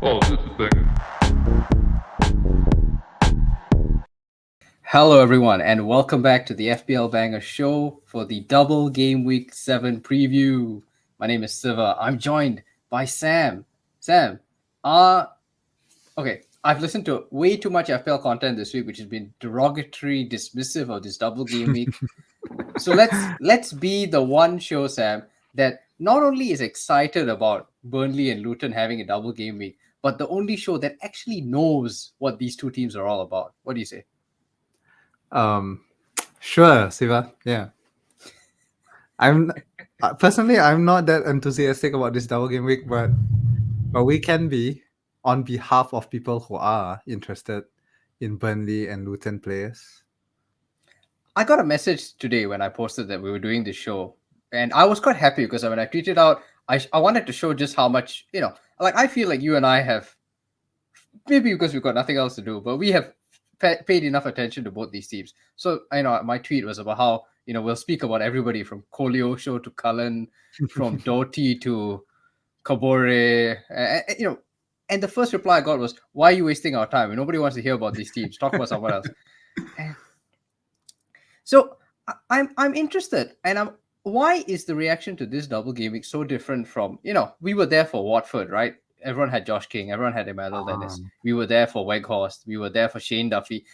Oh, just a second. Hello, everyone, and welcome back to the FPL Banger Show for the Double Gameweek 7 preview. My name is Siva. I'm joined by Sam. Sam, okay, I've listened to way too much FPL content this week, which has been derogatory, dismissive of this Double Game Week. So let's be the one show, Sam, that not only is excited about Burnley and Luton having a double game week, but the only show that actually knows what these two teams are all about. What do you say? Sure, Siva. Yeah. I'm personally I'm not that enthusiastic about this double game week, but we can be on behalf of people who are interested in Burnley and Luton players. I got a message today when I posted that we were doing this show, and I was quite happy because when I tweeted out, I wanted to show just how much, like I feel like you and I have, maybe because we've got nothing else to do, but we have paid enough attention to both these teams. So my tweet was about how we'll speak about everybody from Koleosho to Cullen, from Doughty to Kabore, and the first reply I got was, "Why are you wasting our time? Nobody wants to hear about these teams. Talk about someone else." And so I'm interested, and why is the reaction to this double game week so different from we were there for Watford, right? Everyone had Josh King, everyone had Emmanuel Dennis. We were there for Weghorst, we were there for Shane Duffy.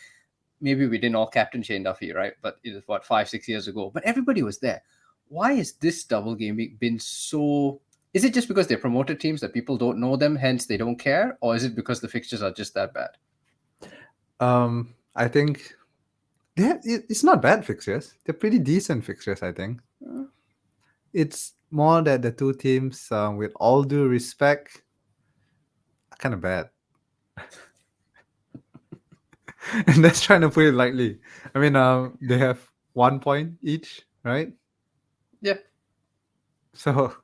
Maybe we didn't all captain Shane Duffy, right? But it was 5-6 years ago. But everybody was there. Why is this double game week been so? Is it just because they're promoted teams that people don't know them, hence they don't care, or is it because the fixtures are just that bad? I think it's not bad fixtures. They're pretty decent fixtures, I think. It's more that the two teams, with all due respect, are kind of bad. And that's trying to put it lightly. I mean, they have 1 point each, right? Yeah. So,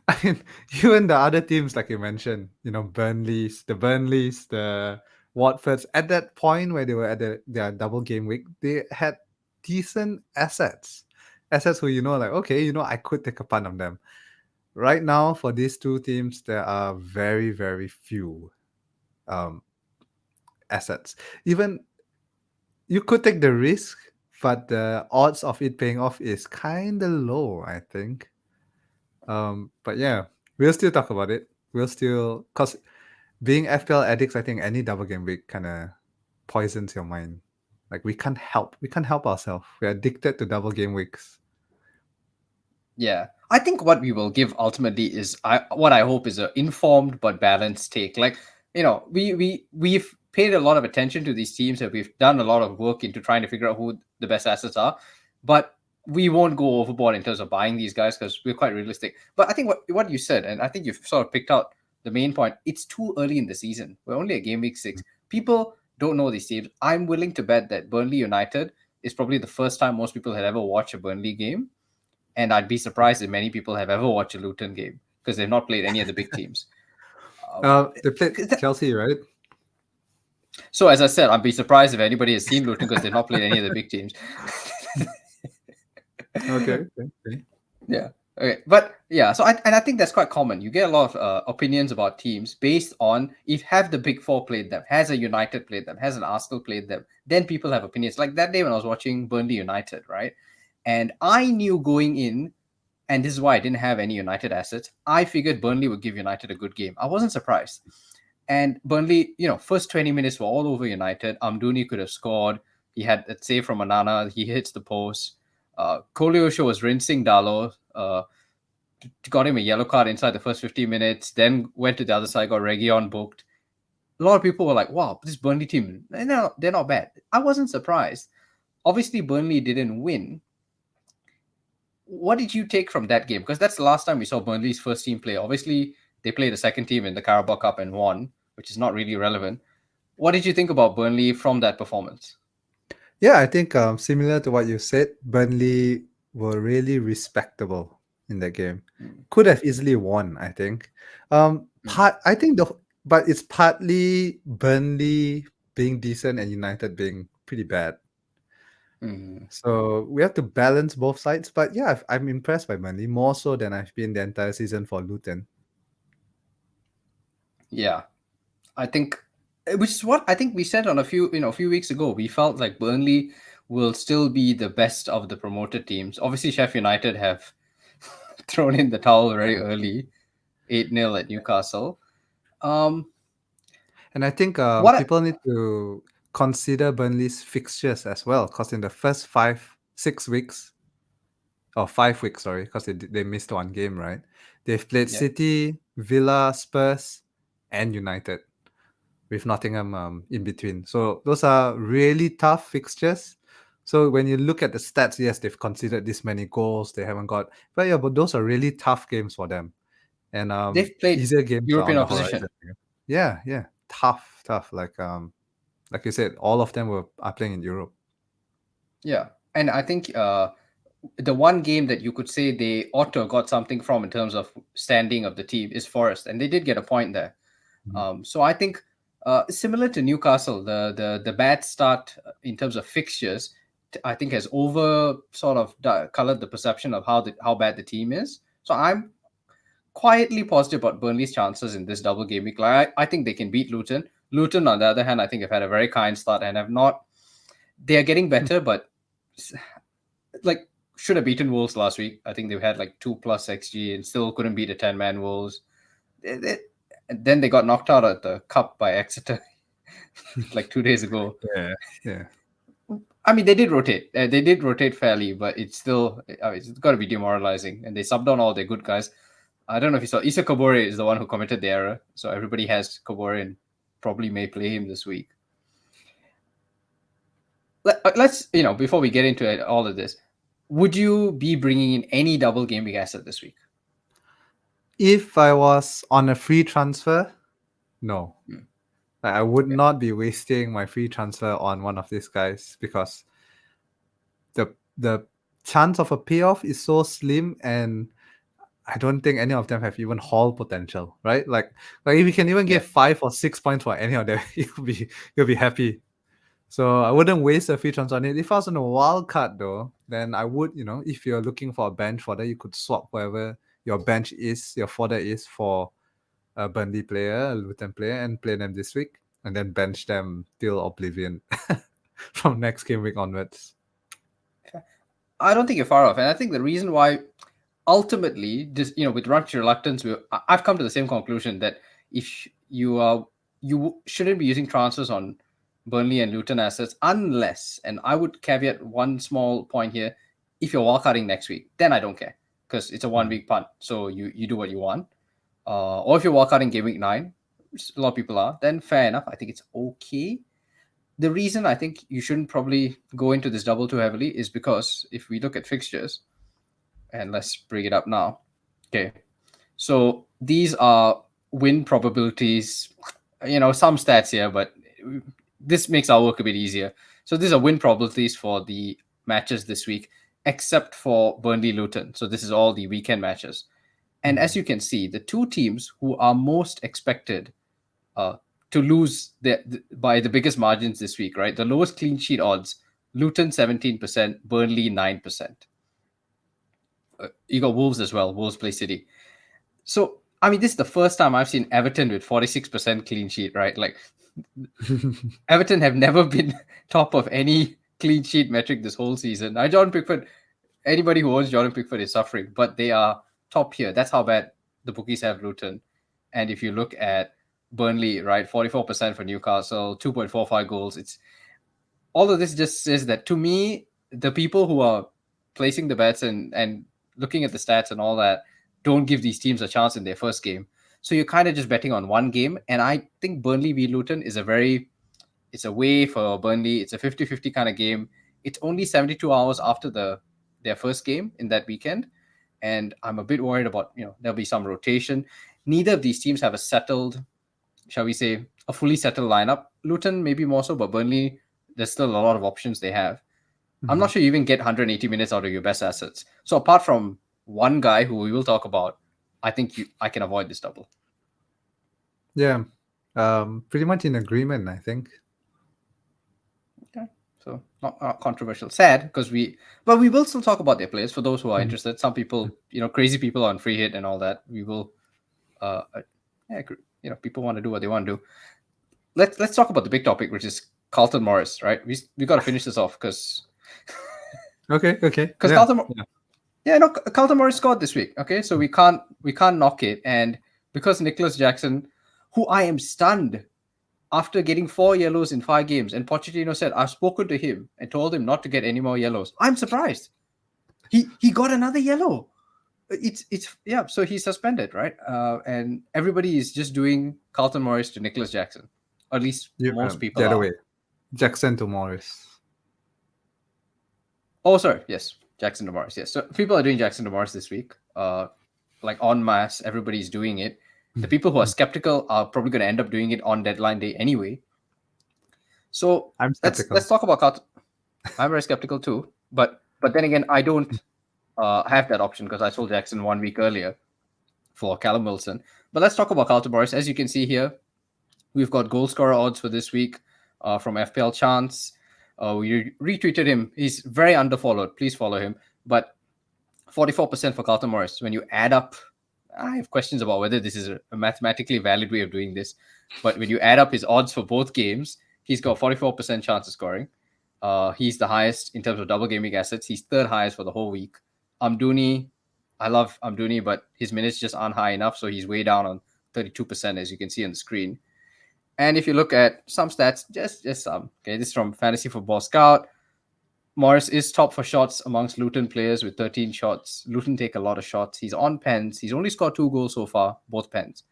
I mean, even the other teams, like you mentioned, Burnleys, the Watfords, at that point where they were at their double game week, they had decent assets. Assets who, like, okay, I could take a punt on them. Right now, for these two teams, there are very, very few assets. Even you could take the risk, but the odds of it paying off is kind of low, I think. But yeah, we'll still talk about it. Because being FPL addicts, I think any double game week kind of poisons your mind. Like we can't help ourselves. We're addicted to double game weeks. Yeah, I think what we will give ultimately is what I hope is an informed but balanced take. Like we've paid a lot of attention to these teams, and we've done a lot of work into trying to figure out who the best assets are, but we won't go overboard in terms of buying these guys because we're quite realistic. But I think what you said, and I think you've sort of picked out the main point. It's too early in the season. We're only at game week 6. People don't know these teams. I'm willing to bet that Burnley United is probably the first time most people had ever watched a Burnley game. And I'd be surprised if many people have ever watched a Luton game because they've not played any of the big teams. They played Chelsea, right? So as I said, I'd be surprised if anybody has seen Luton because they've not played any of the big teams. Okay. Yeah. Okay. But yeah, so I think that's quite common. You get a lot of opinions about teams based on if have the big four played them, has a United played them, has an Arsenal played them, then people have opinions. Like that day when I was watching Burnley United, right? And I knew going in, and this is why I didn't have any United assets, I figured Burnley would give United a good game. I wasn't surprised. And Burnley, first 20 minutes were all over United. Amdouni could have scored. He had a save from Anana. He hits the post. Koleosho was rinsing Dalot. Got him a yellow card inside the first 50 minutes. Then went to the other side, got Reguilon booked. A lot of people were like, wow, this Burnley team, they're not bad. I wasn't surprised. Obviously, Burnley didn't win. What did you take from that game? Because that's the last time we saw Burnley's first team play. Obviously, they played the second team in the Carabao Cup and won, which is not really relevant. What did you think about Burnley from that performance? Yeah, I think similar to what you said, Burnley were really respectable in that game. Could have easily won, I think. I think but it's partly Burnley being decent and United being pretty bad. So we have to balance both sides. But yeah, I'm impressed by Burnley more so than I've been the entire season for Luton. Yeah, I think, which is what I think we said on a few weeks ago. We felt like Burnley will still be the best of the promoted teams. Obviously, Sheffield United have thrown in the towel very early, 8-0 at Newcastle. Um, And I think what? people need to consider Burnley's fixtures as well, because in the first 6 weeks, or 5 weeks, sorry, because they missed one game, right? They've played Yeah, City, Villa, Spurs, and United, with Nottingham in between. So those are really tough fixtures. So when you look at the stats, yes, they've considered this many goals, they haven't got, but yeah, but those are really tough games for them, and they've played easier games are on European the opposition. horizon. Yeah, yeah, tough. Like you said, all of them are playing in Europe. Yeah, and I think the one game that you could say they ought to have got something from in terms of standing of the team is Forest, and they did get a point there. Mhm. So I think similar to Newcastle, the bad start in terms of fixtures, I think has over sort of colored the perception of how bad the team is. So I'm quietly positive about Burnley's chances in this double game week. Like I think they can beat Luton. Luton, on the other hand, I think have had a very kind start and have not. They are getting better, but like should have beaten Wolves last week. I think they've had like 2+ XG and still couldn't beat a 10-man Wolves. And then they got knocked out at the cup by Exeter like 2 days ago. Yeah, yeah. I mean, they did rotate. They did rotate fairly, but it's still it's got to be demoralizing. And they subbed on all their good guys. I don't know if you saw. Issa Kabore is the one who committed the error, so everybody has Kabore and probably may play him this week. Let's before we get into it, all of this, would you be bringing in any double game week asset this week? If I was on a free transfer, no. Hmm. Like, I would Okay. not be wasting my free transfer on one of these guys, because the chance of a payoff is so slim, and I don't think any of them have even haul potential, right? Like if you can even Yeah. get 5 or 6 points for any of them, you'll be happy. So I wouldn't waste a free transfer on it. If I was on a wild card though, then I would, if you're looking for a bench fodder, you could swap whoever your bench is, your fodder is, for a Burnley player, a Luton player, and play them this week, and then bench them till oblivion from next game week onwards. I don't think you're far off, and I think the reason why, ultimately, just with much reluctance, I've come to the same conclusion that if you shouldn't be using transfers on Burnley and Luton assets unless, and I would caveat one small point here, if you're wildcarding next week, then I don't care because it's a 1 week punt, so you do what you want. Or if you're wildcarding game week 9, which a lot of people are, then fair enough. I think it's okay. The reason I think you shouldn't probably go into this double too heavily is because if we look at fixtures, and let's bring it up now. Okay. So these are win probabilities, some stats here, but this makes our work a bit easier. So these are win probabilities for the matches this week, except for Burnley Luton. So this is all the weekend matches. And as you can see, the two teams who are most expected to lose by the biggest margins this week, right? The lowest clean sheet odds, Luton 17%, Burnley 9%. You got Wolves as well. Wolves play City. So, I mean, this is the first time I've seen Everton with 46% clean sheet, right? Like, Everton have never been top of any clean sheet metric this whole season. Jordan Pickford, anybody who owns Jordan Pickford is suffering, but they are top here. That's how bad the bookies have Luton. And if you look at Burnley, right, 44% for Newcastle, 2.45 goals. It's all of this just says that to me, the people who are placing the bets and looking at the stats and all that don't give these teams a chance in their first game. So you're kind of just betting on one game. And I think Burnley v Luton is it's a way for Burnley. It's a 50-50 kind of game. It's only 72 hours after their first game in that weekend. And I'm a bit worried about, there'll be some rotation. Neither of these teams have a settled, shall we say, a fully settled lineup. Luton maybe more so, but Burnley, there's still a lot of options they have. I'm not sure you even get 180 minutes out of your best assets. So apart from one guy who we will talk about, I think I can avoid this double. Yeah, pretty much in agreement, I think. Okay, so not controversial. Sad because but we will still talk about their players for those who are interested. Some people, crazy people on free hit and all that. We will. Yeah, people want to do what they want to do. Let's talk about the big topic, which is Carlton Morris, right? We got to finish this off because Okay. because Yeah. Carlton Morris scored this week. Okay, so we can't knock it, and because Nicholas Jackson, who I am stunned after getting 4 yellows in 5 games, and Pochettino said I've spoken to him and told him not to get any more yellows. I'm surprised. He got another yellow. So he's suspended, right? And everybody is just doing Carlton Morris to Nicholas Jackson. Or at least most people the other are. way. Jackson to Morris. Oh, sorry. Yes, Jackson to Morris. Yes. So people are doing Jackson to Morris this week. Like en masse, everybody's doing it. The people who are skeptical are probably going to end up doing it on deadline day anyway. So I'm skeptical. let's talk about Carlton. I'm very skeptical too. But then again, I don't have that option because I sold Jackson 1 week earlier for Callum Wilson. But let's talk about Carlton Morris. As you can see here, we've got goal scorer odds for this week from FPL Chance. We retweeted him. He's very underfollowed. Please follow him. But 44% for Carlton Morris. When you add up, I have questions about whether this is a mathematically valid way of doing this. But when you add up his odds for both games, he's got 44% chance of scoring. He's the highest in terms of double gaming assets. He's third highest for the whole week. Amdouni, I love Amdouni, but his minutes just aren't high enough. So he's way down on 32%, as you can see on the screen. And if you look at some stats, just some. Okay, this is from Fantasy Football Scout. Morris is top for shots amongst Luton players with 13 shots. Luton take a lot of shots. He's on pens. He's only scored 2 goals so far, both pens.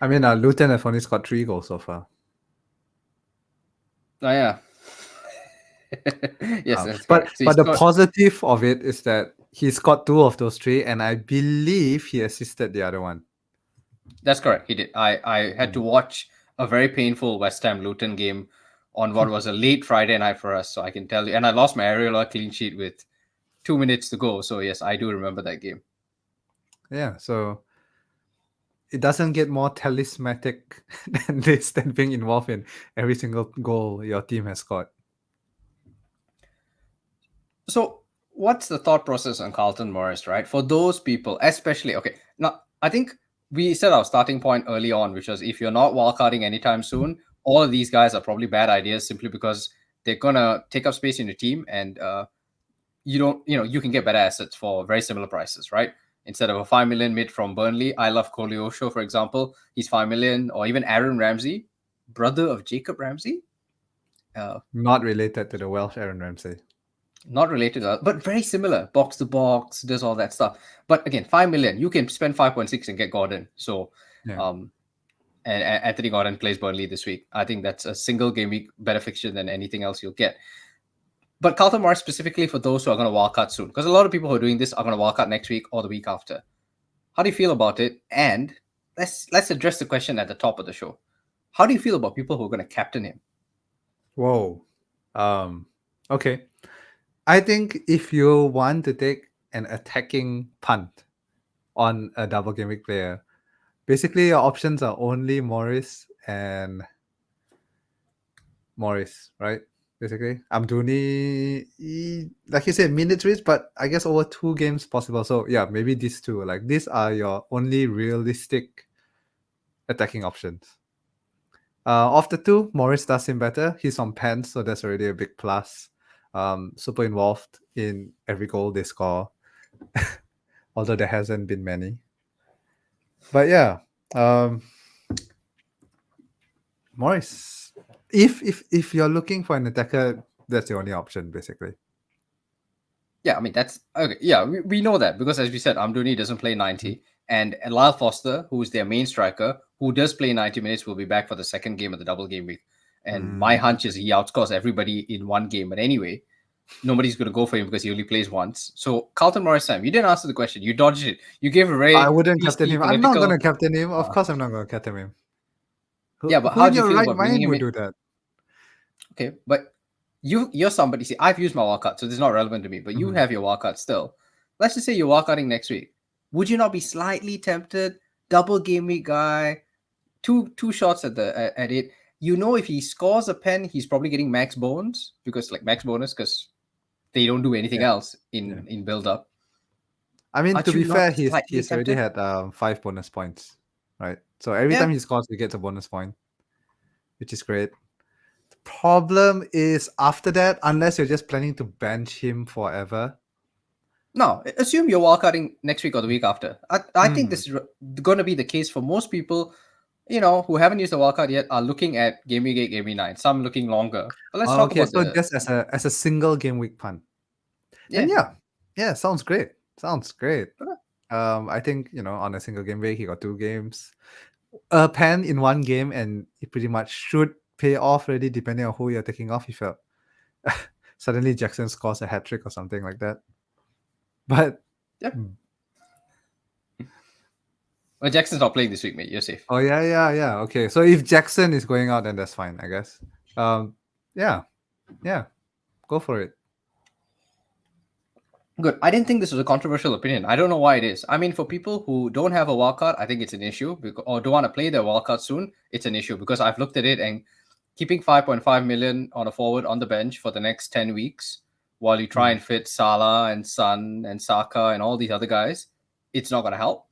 I mean, Luton have only scored 3 goals so far. Oh, yeah. Yes, but the positive of it is that he scored 2 of those 3, and I believe he assisted the other one. That's correct. He did. I had to watch a very painful West Ham Luton game on what was a late Friday night for us, so I can tell you. And I lost my Areola clean sheet with 2 minutes to go. So yes, I do remember that game. Yeah, so it doesn't get more talismanic than this, than being involved in every single goal your team has scored. So what's the thought process on Carlton Morris, right? For those people, especially, okay, now I think we set our starting point early on, which was if you're not wildcarding anytime soon, all of these guys are probably bad ideas simply because they're going to take up space in your team and you can get better assets for very similar prices, right? Instead of a 5 million mid from Burnley, I love Koleosho, for example. He's 5 million, or even Aaron Ramsey, brother of Jacob Ramsey. Not related to the Welsh Aaron Ramsey. Not related, but very similar. Box to box, does all that stuff. But again, 5 million, you can spend 5.6 and get Gordon. So, and Anthony Gordon plays Burnley this week. I think that's a single game week better fixture than anything else you'll get. But Carlton Morris specifically for those who are going to wildcard soon, because a lot of people who are doing this are going to wildcard next week or the week after. How do you feel about it? And let's address the question at the top of the show. How do you feel about people who are going to captain him? Whoa. Okay. I think if you want to take an attacking punt on a double game week player, basically your options are only Morris and Morris, right? Basically, Amdouni, like you said, minutes rich, but I guess over 2 games possible. So yeah, maybe these 2. Like these are your only realistic attacking options. Of the 2, Morris does him better. He's on pens, so that's already a big plus. Super involved in every goal they score, although there hasn't been many. But yeah, Morris. If you're looking for an attacker, that's the only option, basically. Yeah, I mean, that's okay. Yeah, we know that because as we said, Amdouni doesn't play 90. And Lyle Foster, who is their main striker, who does play 90 minutes, will be back for the second game of the double game week. And my hunch is he outscores everybody in one game. But anyway, nobody's going to go for him because he only plays once. So Carlton Morris, Sam, you didn't answer the question. You dodged it. You gave a very... I wouldn't captain him. I'm not going to captain him. Of course I'm not going to captain him. Yeah, but how do you feel about bringing him would do that? Okay, but you're somebody. See, I've used my wildcard, so this is not relevant to me. But you have your wildcard still. Let's just say you're wildcarding next week. Would you not be slightly tempted? Double game week guy, two shots at it. You know, if he scores a pen, he's probably getting max bonus because they don't do anything else in build up. I mean, to be fair, he's already had 5 bonus points, right? So every Yeah. time he scores, he gets a bonus point, which is great. The problem is after that, unless you're just planning to bench him forever. No, assume you're wildcarding next week or the week after. I think Mm. this is going to be the case for most people, who haven't used the wildcard yet, are looking at Game Week 8, Game Week 9. Some looking longer. But let's talk Okay, about so the... just as a single game week punt. Then Yeah. yeah, sounds great. Sounds great. Okay. I think on a single game week he got 2 games, a pen in 1 game, and it pretty much should pay off already, depending on who you're taking off. If you're suddenly Jackson scores a hat trick or something like that, but Yeah. Well, Jackson's not playing this week, mate. You're safe. oh yeah. Okay, so if Jackson is going out, then that's fine, I guess. Yeah, go for it. Good. I didn't think this was a controversial opinion. I don't know why it is. I mean, for people who don't have a wildcard, I think it's an issue, or don't want to play their wildcard soon, it's an issue because I've looked at it, and keeping 5.5 million on a forward on the bench for the next 10 weeks while you try and fit Salah and Son and Saka and all these other guys, it's not going to help.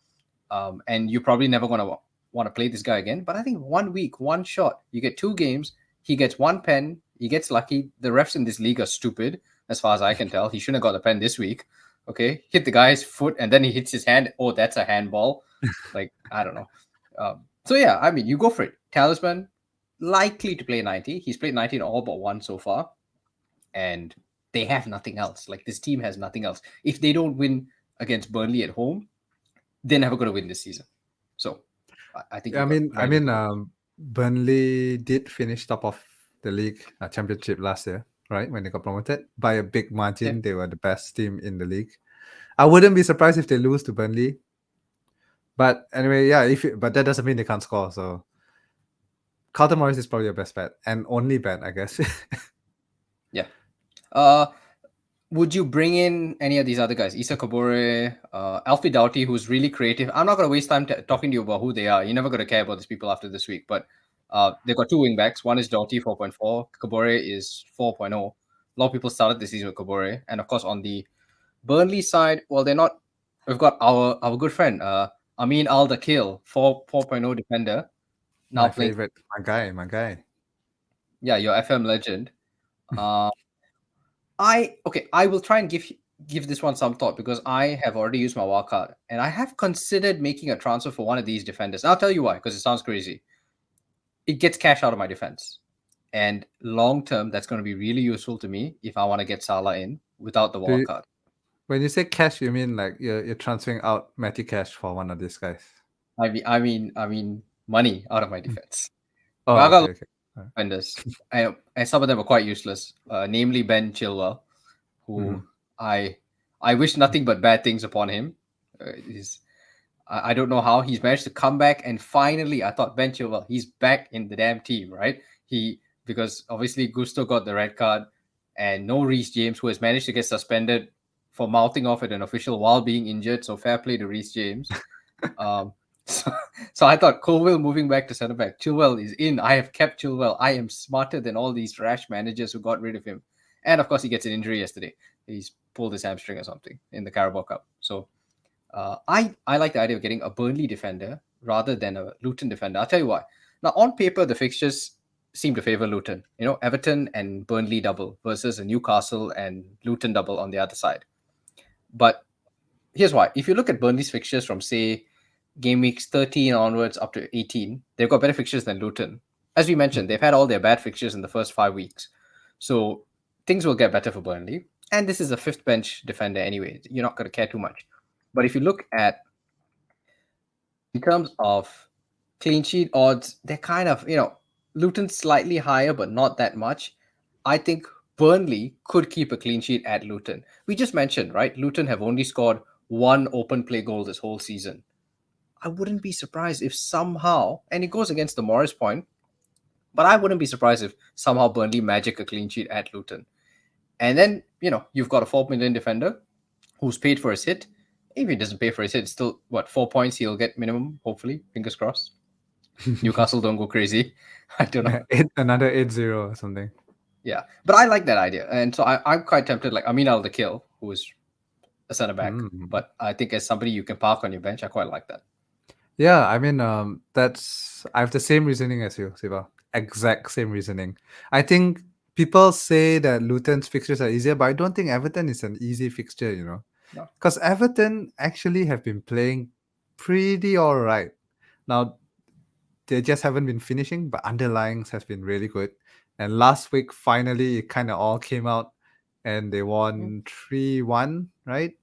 And you're probably never going to want to play this guy again. But I think 1 week, one shot, you get 2 games, he gets 1 pen, he gets lucky. The refs in this league are stupid, as far as I can tell. He shouldn't have got the pen this week. Okay, hit the guy's foot and then he hits his hand. Oh, that's a handball. Like, I don't know. So yeah, I mean, you go for it. Talisman, likely to play 90. He's played 90 in all but 1 so far. And they have nothing else. Like, this team has nothing else. If they don't win against Burnley at home, they're never going to win this season. So I think... Yeah, I mean, Burnley did finish top of the league championship last year, right? When they got promoted by a big margin. Yeah. They were the best team in the league. I wouldn't be surprised if they lose to Burnley. But anyway, yeah, but that doesn't mean they can't score. So Carlton Morris is probably your best bet and only bet, I guess. Yeah. Would you bring in any of these other guys? Issa Kabore, Alfie Doughty, who's really creative. I'm not going to waste time talking to you about who they are. You're never going to care about these people after this week. But they've got 2 wing backs. One is Doughty, 4.4. Kabore is 4.0. A lot of people started the season with Kabore. And of course, on the Burnley side, well, they're not... We've got our good friend, Amin Al-Dakhil, 4.0 defender. Now My playing... favorite. My guy. Yeah, your FM legend. I will try and give this one some thought because I have already used my wildcard and I have considered making a transfer for one of these defenders. I'll tell you why, because it sounds crazy. It gets cash out of my defense, and long term, that's going to be really useful to me if I want to get Salah in without the wildcard. When you say cash, you mean like you're transferring out Matty Cash for one of these guys? I mean money out of my defense. Oh, I got okay. defenders, and some of them are quite useless. Namely Ben Chilwell, who I wish nothing but bad things upon him. I don't know how he's managed to come back, and finally, I thought Ben Chilwell, he's back in the damn team, right? Because obviously Gusto got the red card, and no Reece James, who has managed to get suspended for mouthing off at an official while being injured. So fair play to Reece James. So I thought Colwell moving back to centre back. Chilwell is in. I have kept Chilwell. I am smarter than all these rash managers who got rid of him. And of course, he gets an injury yesterday. He's pulled his hamstring or something in the Carabao Cup. So I like the idea of getting a Burnley defender rather than a Luton defender. I'll tell you why. Now, on paper, the fixtures seem to favour Luton. Everton and Burnley double versus a Newcastle and Luton double on the other side. But here's why. If you look at Burnley's fixtures from, say, game weeks 13 onwards up to 18, they've got better fixtures than Luton. As we mentioned, they've had all their bad fixtures in the first 5 weeks. So things will get better for Burnley. And this is a 5th bench defender anyway. You're not going to care too much. But if you look at, in terms of clean sheet odds, they're kind of, Luton's slightly higher, but not that much. I think Burnley could keep a clean sheet at Luton. We just mentioned, right? Luton have only scored 1 open play goal this whole season. I wouldn't be surprised if somehow, and it goes against the Morris point, but I wouldn't be surprised if somehow Burnley magic a clean sheet at Luton. And then, you've got a 4 million defender who's paid for his hit. If he doesn't pay for his hit, it's still, 4 points he'll get minimum, hopefully. Fingers crossed. Newcastle don't go crazy. I don't know. Another 8-0 or something. Yeah, but I like that idea. And so I'm quite tempted, like Amin Al-Dakhil, who is a centre-back. But I think as somebody you can park on your bench, I quite like that. Yeah, I mean, I have the same reasoning as you, Siva. Exact same reasoning. I think people say that Luton's fixtures are easier, but I don't think Everton is an easy fixture, No. because Everton actually have been playing pretty all right. Now, they just haven't been finishing, but underlyings has been really good. And last week, finally, it kind of all came out and they Mm. won 3-1, right?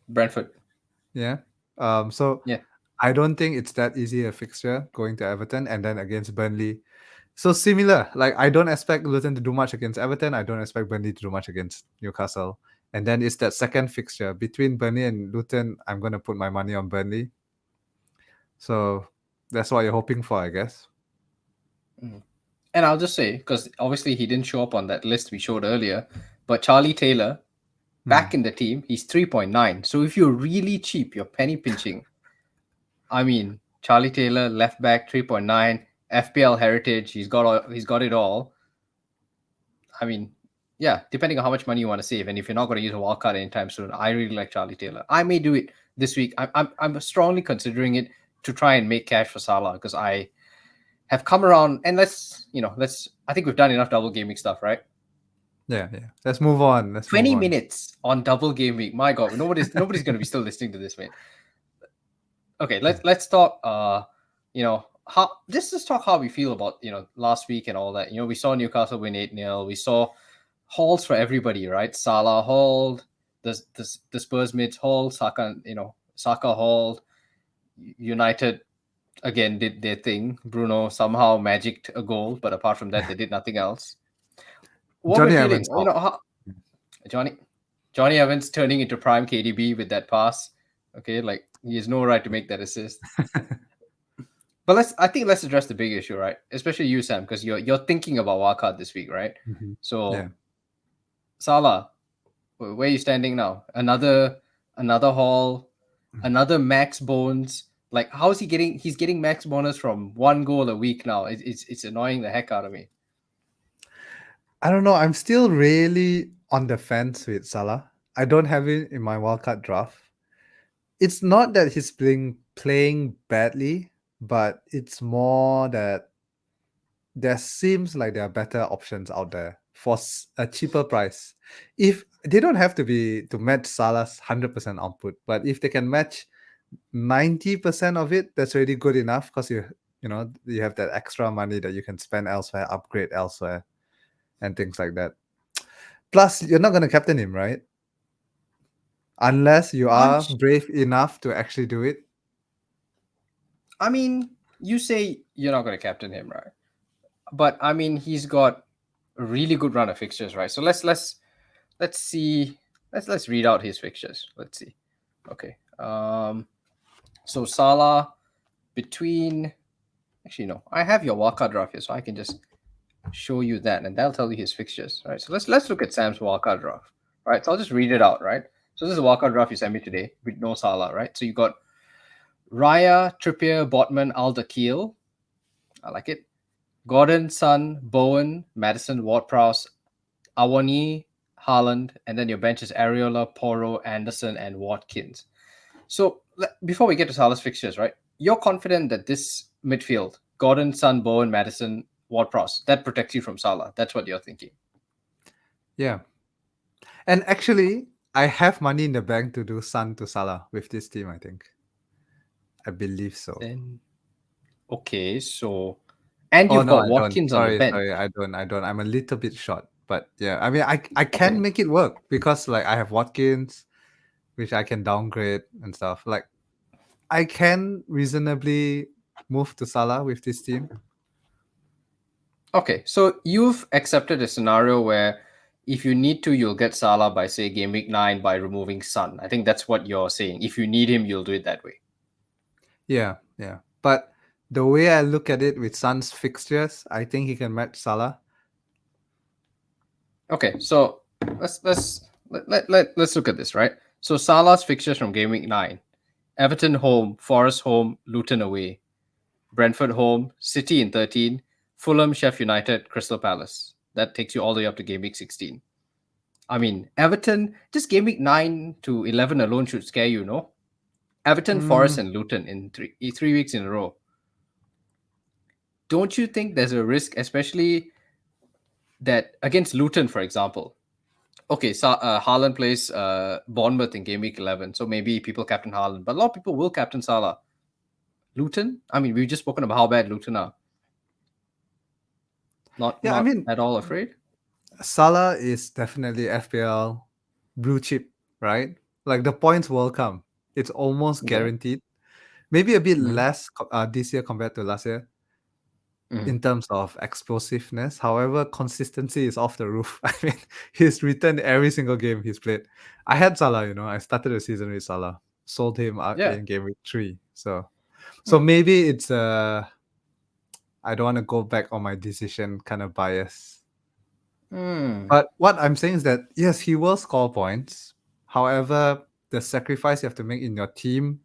Brentford. Yeah. So Yeah. I don't think it's that easy a fixture going to Everton and then against Burnley. So similar. Like I don't expect Luton to do much against Everton. I don't expect Burnley to do much against Newcastle. And then it's that second fixture between Burnley and Luton. I'm gonna put my money on Burnley. So that's what you're hoping for, I guess. Mm. And I'll just say, because obviously he didn't show up on that list we showed earlier, but Charlie Taylor, Hmm. back in the team, he's 3.9. So if you're really cheap, you're penny pinching. I mean, Charlie Taylor, left back, 3.9, FPL heritage, he's got it all. I mean, yeah, depending on how much money you want to save, and if you're not going to use a wildcard anytime soon, I really like Charlie Taylor. I may do it this week. I'm strongly considering it to try and make cash for Salah because I have come around. And let's. I think we've done enough double gaming stuff, right? Yeah, yeah. Let's move on. Let's move 20 on. minutes on double game week. My God, nobody's going to be still listening to this, man. Okay, let's talk. How just talk how we feel about last week and all that. We saw Newcastle win 8-0. We saw hauls for everybody, right? Salah hauled, the Spurs mids hauled, Saka hauled. United again did their thing. Bruno somehow magicked a goal, but apart from that, they did nothing else. What we're Johnny feeling, Evans fault. Johnny Johnny Evans turning into prime KDB with that pass. Okay, like he has no right to make that assist. But I think let's address the big issue, right? Especially you, Sam, because you're thinking about wildcard this week, right? Mhm. So Yeah. Salah, where are you standing now? Another haul, another max bones. Like, how is he getting? He's getting max bonus from one goal a week now. It's annoying the heck out of me. I don't know. I'm still really on the fence with Salah. I don't have it in my wildcard draft. It's not that he's playing badly, but it's more that there seems like there are better options out there for a cheaper price. If they don't have to be to match Salah's 100% output, but if they can match 90% of it, that's already good enough because you have that extra money that you can spend elsewhere, upgrade elsewhere, and things like that. Plus, you're not going to captain him, right? Unless you I'm. are brave enough to actually do it. I mean, you say you're not going to captain him, right? But I mean, he's got a really good run of fixtures, right? So let's see. Let's read out his fixtures. Let's see. Okay. So Salah between. Actually, no. I have your wildcard draft here, so I can just show you that, and that'll tell you his fixtures. Right. So let's look at Sam's wildcard draft. Right. So I'll just read it out. Right. So this is a wildcard draft you sent me today with no Salah. Right. So you got Raya, Trippier, Botman, Al-Dakhil. I like it. Gordon, Son, Bowen, Madison, Ward-Prowse, Awani, Haaland, and then your bench is Areola, Porro, Anderson, and Watkins. So before we get to Salah's fixtures, right? You're confident that this midfield, Gordon, Son, Bowen, Madison, Ward-Prowse, that protects you from Salah. That's what you're thinking. Yeah. And actually, I have money in the bank to do Sun to Salah with this team, I think. I believe so. Then okay, so and Oh you've no, got I don't. Watkins on the bench. Sorry, I don't. I'm a little bit short. But yeah, I mean I can Okay. make it work because like I have Watkins, which I can downgrade and stuff. Like I can reasonably move to Salah with this team. Okay, so you've accepted a scenario where if you need to, you'll get Salah by say game week 9 by removing Son. I think that's what you're saying. If you need him, you'll do it that way. Yeah, yeah. But the way I look at it with Sun's fixtures, I think he can match Salah. Okay, so let's look at this, right? So Salah's fixtures from game week 9: Everton home, Forest home, Luton away, Brentford home, City in 13, Fulham, Sheffield United, Crystal Palace. That takes you all the way up to game week 16. I mean, Everton, just game week 9 to 11 alone should scare you, no? Everton, Forest, Mm, and Luton in 3 weeks in a row. Don't you think there's a risk, especially that against Luton, for example? Okay, so Haaland plays Bournemouth in game week 11, so maybe people captain Haaland, but a lot of people will captain Salah. Luton? I mean, we've just spoken about how bad Luton are. Not yeah, I not mean, at all afraid. Salah is definitely FPL blue chip, right? Like the points will come. It's almost Yeah. guaranteed. Maybe a bit Mm-hmm. less this year compared to last year Mm-hmm. in terms of explosiveness. However, consistency is off the roof. I mean, he's returned every single game he's played. I had Salah, I started the season with Salah, sold him Yeah. in game week 3. So Mm. maybe it's I don't want to go back on my decision kind of bias. Mm. But what I'm saying is that yes, he will score points. However, the sacrifice you have to make in your team,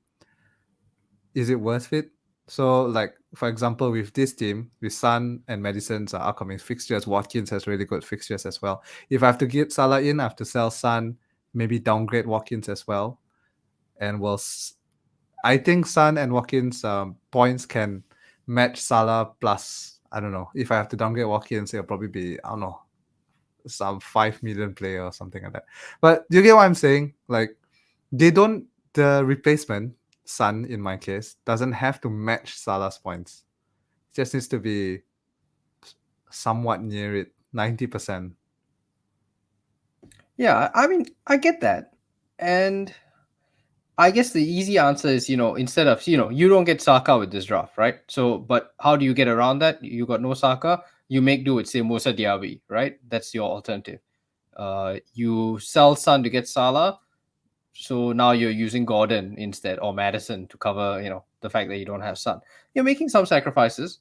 is it worth it? So, like for example, with this team, with Son and Madison's upcoming fixtures, Watkins has really good fixtures as well. If I have to get Salah in, I have to sell Son, maybe downgrade Watkins as well, and I think Son and Watkins points can match Salah plus. I don't know. If I have to downgrade Watkins, it'll probably be, I don't know, some 5 million player or something like that. But do you get what I'm saying? Like the replacement Son in my case doesn't have to match Salah's points. It just needs to be somewhat near it, 90%. Yeah, I mean, I get that. And I guess the easy answer is, instead of, you don't get Saka with this draft, right? So, but how do you get around that? You got no Saka, you make do with, say, Musa Diaby, right? That's your alternative. You sell Son to get Salah, so now you're using Gordon instead, or Madison to cover, the fact that you don't have Son. You're making some sacrifices,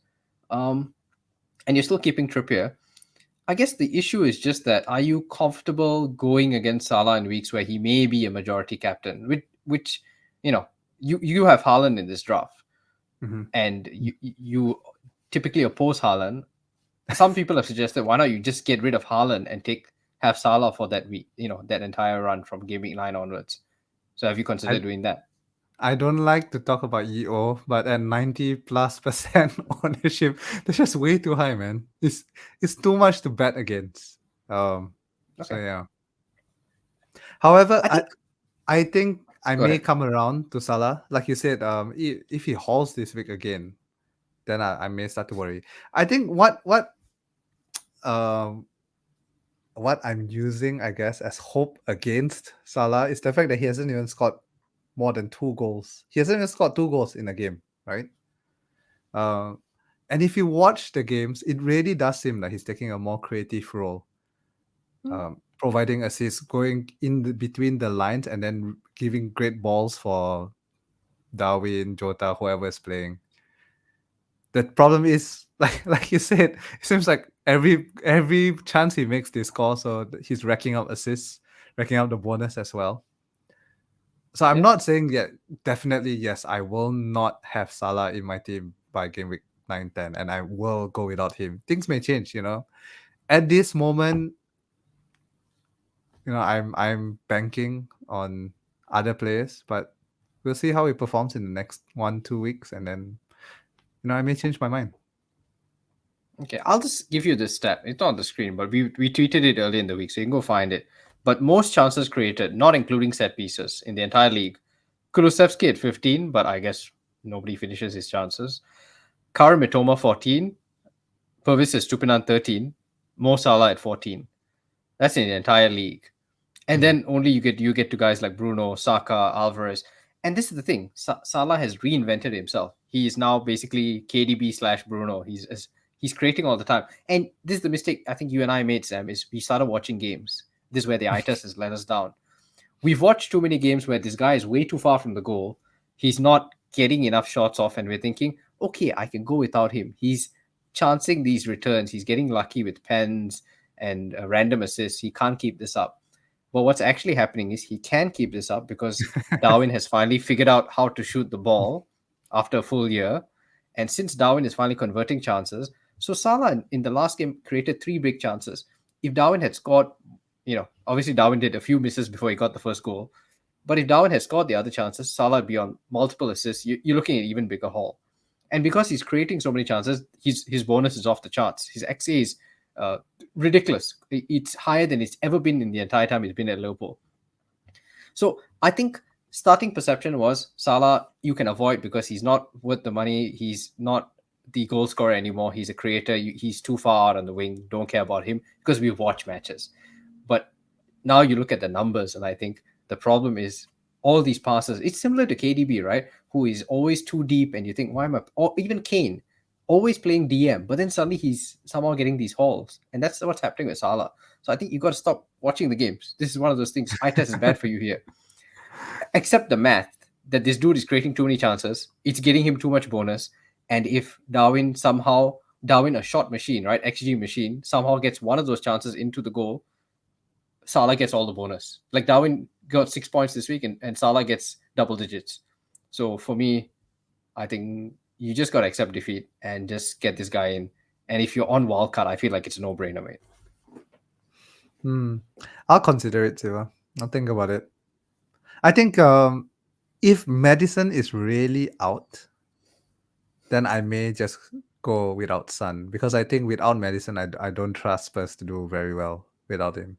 and you're still keeping Trippier. I guess the issue is just that, are you comfortable going against Salah in weeks where he may be a majority captain, which you know you have Haaland in this draft, Mm-hmm. and you typically oppose Haaland. Some people have suggested, why not you just get rid of Haaland and have Salah for that week, that entire run from game week 9 onwards. So have you I considered doing that? I don't like to talk about EO, but at 90+% ownership, that's just way too high, man. It's too much to bet against. So Okay, yeah. However, I think. I think I Go may ahead. come around to Salah. Like you said, if he hauls this week again, then I may start to worry. I think um what I'm using, I guess, as hope against Salah is the fact that he hasn't even scored more than 2 goals. He hasn't even scored 2 goals in a game, right? Uh, and if you watch the games, it really does seem like he's taking a more creative role, Hmm. providing assists, going between the lines, and then giving great balls for Darwin, Jota, whoever is playing. The problem is, like you said, it seems like every chance he makes, they score. So he's racking up assists, racking up the bonus as well. So I'm Yeah. not saying yet. Definitely, yes, I will not have Salah in my team by game week 9, 10, and I will go without him. Things may change, At this moment, I'm banking on other players, but we'll see how he performs in the next 1-2 weeks, and then I may change my mind. Okay, I'll just give you this stat. It's not on the screen, but we tweeted it early in the week, so you can go find it. But most chances created, not including set pieces, in the entire league. Kulusevski at 15, but I guess nobody finishes his chances. Kara Mitoma 14, Purvis Estupinan 13, Mo Salah at 14. That's in the entire league. And Mhm. then only you get to guys like Bruno, Saka, Alvarez. And this is the thing: Salah has reinvented himself. He is now basically KDB slash Bruno. He's creating all the time. And this is the mistake I think you and I made, Sam. Is we started watching games. This is where the eye test has let us down. We've watched too many games where this guy is way too far from the goal. He's not getting enough shots off, and we're thinking, okay, I can go without him. He's chancing these returns. He's getting lucky with pens and random assists. He can't keep this up. But what's actually happening is he can keep this up because Darwin has finally figured out how to shoot the ball after a full year. And since Darwin is finally converting chances, so Salah in the last game created 3 big chances. If Darwin had scored, obviously Darwin did a few misses before he got the first goal. But if Darwin has scored the other chances, Salah would be on multiple assists. You're looking at an even bigger haul. And because he's creating so many chances, his bonus is off the charts. His XA is ridiculous. It's higher than it's ever been in the entire time he's been at Liverpool. So I think starting perception was Salah you can avoid because he's not worth the money. He's not the goal scorer anymore. He's a creator. He's too far out on the wing. Don't care about him because we watch matches. But now you look at the numbers, and I think the problem is all these passes. It's similar to KDB, right? Who is always too deep, and you think, why am I? Or even Kane, always playing DM, but then suddenly he's somehow getting these hauls, and that's what's happening with Salah. So I think you got to stop watching the games. This is one of those things. Eye test is bad for you here. Accept the math that this dude is creating too many chances. It's getting him too much bonus. And if Darwin, a shot machine, right? XG machine, somehow gets one of those chances into the goal, Salah gets all the bonus. Like Darwin got 6 points this week and Salah gets double digits. So for me, I think you just got to accept defeat and just get this guy in. And if you're on Wildcard, I feel like it's a no-brainer, mate. I'll consider it too. I'll think about it. I think if Madison is really out, then I may just go without Son, because I think without Madison, I don't trust Spurs to do very well without him.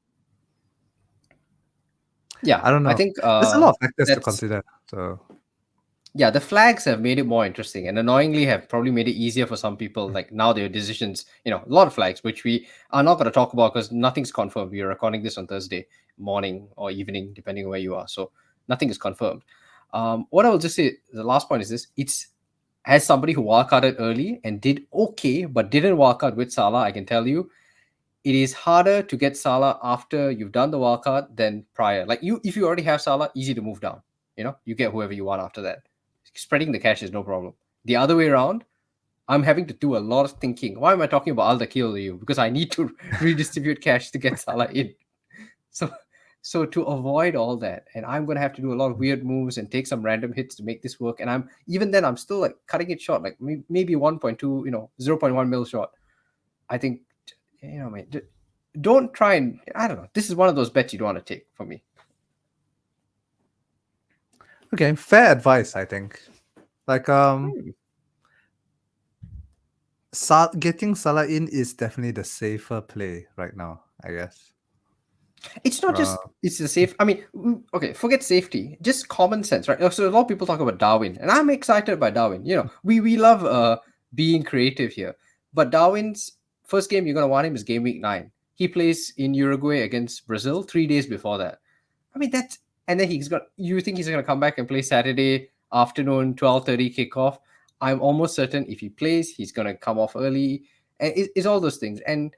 Yeah, I don't know. I think there's a lot of factors to consider. So yeah, the flags have made it more interesting, and annoyingly have probably made it easier for some people. Like now their decisions, a lot of flags, which we are not going to talk about because nothing's confirmed. We are recording this on Thursday morning or evening, depending on where you are. So nothing is confirmed. What I will just say, the last point is this: it's as somebody who wildcarded early and did okay, but didn't wildcard with Salah, I can tell you, it is harder to get Salah after you've done the wildcard than prior. Like if you already have Salah, easy to move down. You get whoever you want after that. Spreading the cash is no problem. The other way around, I'm having to do a lot of thinking. Why am I talking about Al-Dakhil to you? Because I need to redistribute cash to get Salah in. So to avoid all that, and I'm going to have to do a lot of weird moves and take some random hits to make this work. And I'm still like cutting it short, like maybe 1.2, 0.1 mil short. I think, mate, don't try and, I don't know. This is one of those bets you don't want to take for me. Okay, fair advice, I think. Like, getting Salah in is definitely the safer play right now, I guess. It's not just it's the safe. I mean, okay, forget safety, just common sense, right? So a lot of people talk about Darwin, and I'm excited by Darwin. We love being creative here, but Darwin's first game you're gonna want him is game week 9. He plays in Uruguay against Brazil 3 days before that. I mean and then you think he's gonna come back and play Saturday afternoon 12:30 kickoff? I'm almost certain if he plays, he's gonna come off early, and it's all those things. And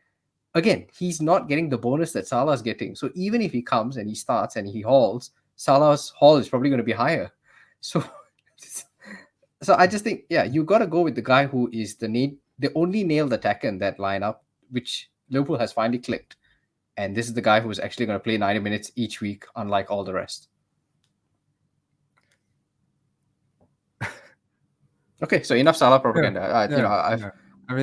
again, he's not getting the bonus that Salah's getting. So even if he comes and he starts and he hauls, Salah's haul is probably going to be higher. So I just think, you got to go with the guy who is the only nailed attacker in that lineup, which Liverpool has finally clicked. And this is the guy who is actually going to play 90 minutes each week, unlike all the rest. Okay, so enough Salah propaganda.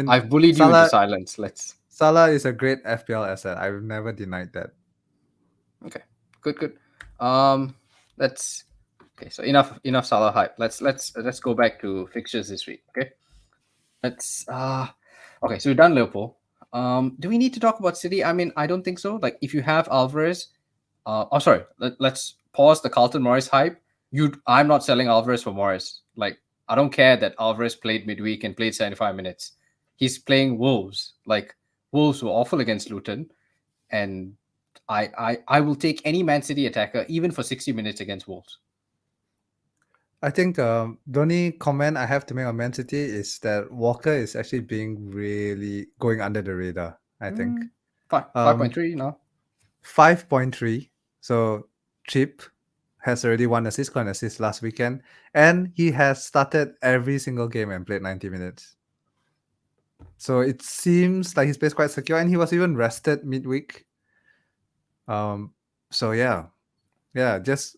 I've bullied you into silence. Salah is a great FPL asset. I've never denied that. Okay, good. So enough Salah hype. Let's go back to fixtures this week. Okay, okay. So we've done Liverpool. Do we need to talk about City? I mean, I don't think so. Like, if you have Alvarez, let's pause the Carlton Morris hype. I'm not selling Alvarez for Morris. Like, I don't care that Alvarez played midweek and played 75 minutes. He's playing Wolves. Like, Wolves were awful against Luton, and I will take any Man City attacker even for 60 minutes against Wolves. I think the only comment I have to make on Man City is that Walker is actually being really going under the radar, I think. 5.3 now. 5.3. So Chip has already got an assist last weekend, and he has started every single game and played 90 minutes. So it seems like his plays quite secure, and he was even rested midweek. So just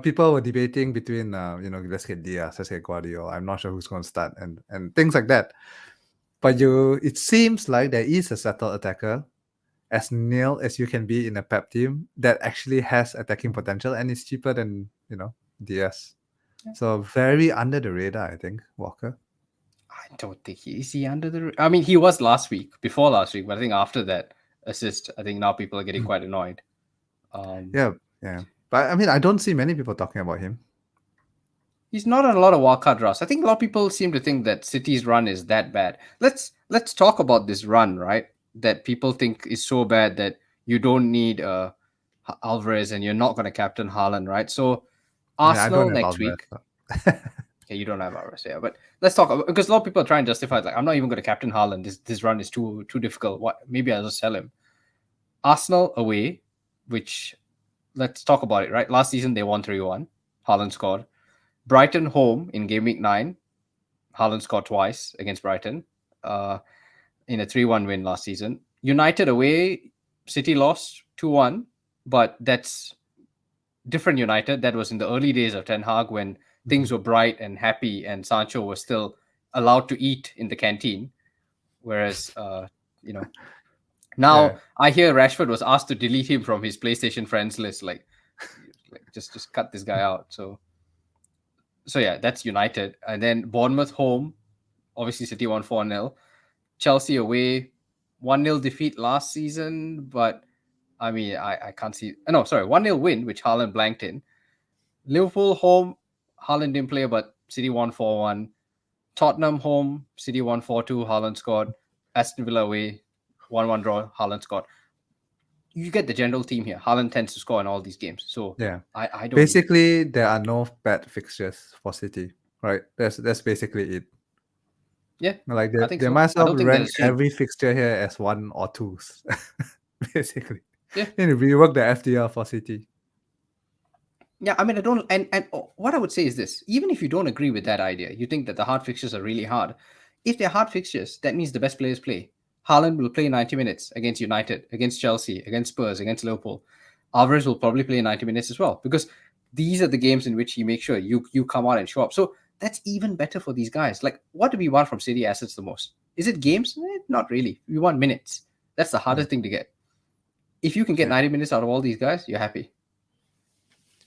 people were debating between let's get Diaz, let's get Guardiola. I'm not sure who's going to start and things like that. But it seems like there is a settled attacker, as nil as you can be in a Pep team that actually has attacking potential and is cheaper than DS. Yeah. So very under the radar, I think, Walker. I don't think is he under the. I mean, he was before last week, but I think after that assist, I think now people are getting quite annoyed. Yeah. But I mean, I don't see many people talking about him. He's not on a lot of wildcard drafts. I think a lot of people seem to think that City's run is that bad. Let's talk about this run, right? That people think is so bad that you don't need Alvarez and you're not going to captain Haaland, right? So I Arsenal don't have next Alvarez, week. Okay, you don't have Alvarez, yeah. But let's talk about, because a lot of people are trying to justify it, like, I'm not even going to captain Haaland. This run is too difficult. What? Maybe I'll just sell him. Arsenal away, which let's talk about it, right? Last season they won 3-1. Haaland scored. Brighton home in game week 9. Haaland scored twice against Brighton in a 3-1 win last season. United away, City lost 2-1, but that's different United. That was in the early days of Ten Hag when things were bright and happy and Sancho was still allowed to eat in the canteen. Whereas, now I hear Rashford was asked to delete him from his PlayStation friends list. Like just cut this guy out. So yeah, that's United. And then Bournemouth home, obviously City won 4-0. Chelsea away, 1-0 defeat last season, but I mean, I can't see. No, sorry, 1-0 win, which Haaland blanked in. Liverpool home, Haaland didn't play, but City won 4-1. Tottenham home, City won 4-2, Haaland scored. Aston Villa away, 1-1 draw, Haaland scored. You get the general team here. Haaland tends to score in all these games. So yeah, I don't. Basically, there are no bad fixtures for City, right? That's basically it. Yeah, Like I think they so. might as I well don't think rank there's- every fixture here as 1 or 2s, basically. Yeah. Then rework the FDR for City. Yeah, I mean, I don't, and what I would say is this: even if you don't agree with that idea, you think that the hard fixtures are really hard. If they're hard fixtures, that means the best players play. Haaland will play 90 minutes against United, against Chelsea, against Spurs, against Liverpool. Alvarez will probably play 90 minutes as well, because these are the games in which he makes sure you come out and show up. So that's even better for these guys. Like, what do we want from City assets the most? Is it games? Not really. We want minutes. That's the hardest thing to get. If you can get 90 minutes out of all these guys, you're happy.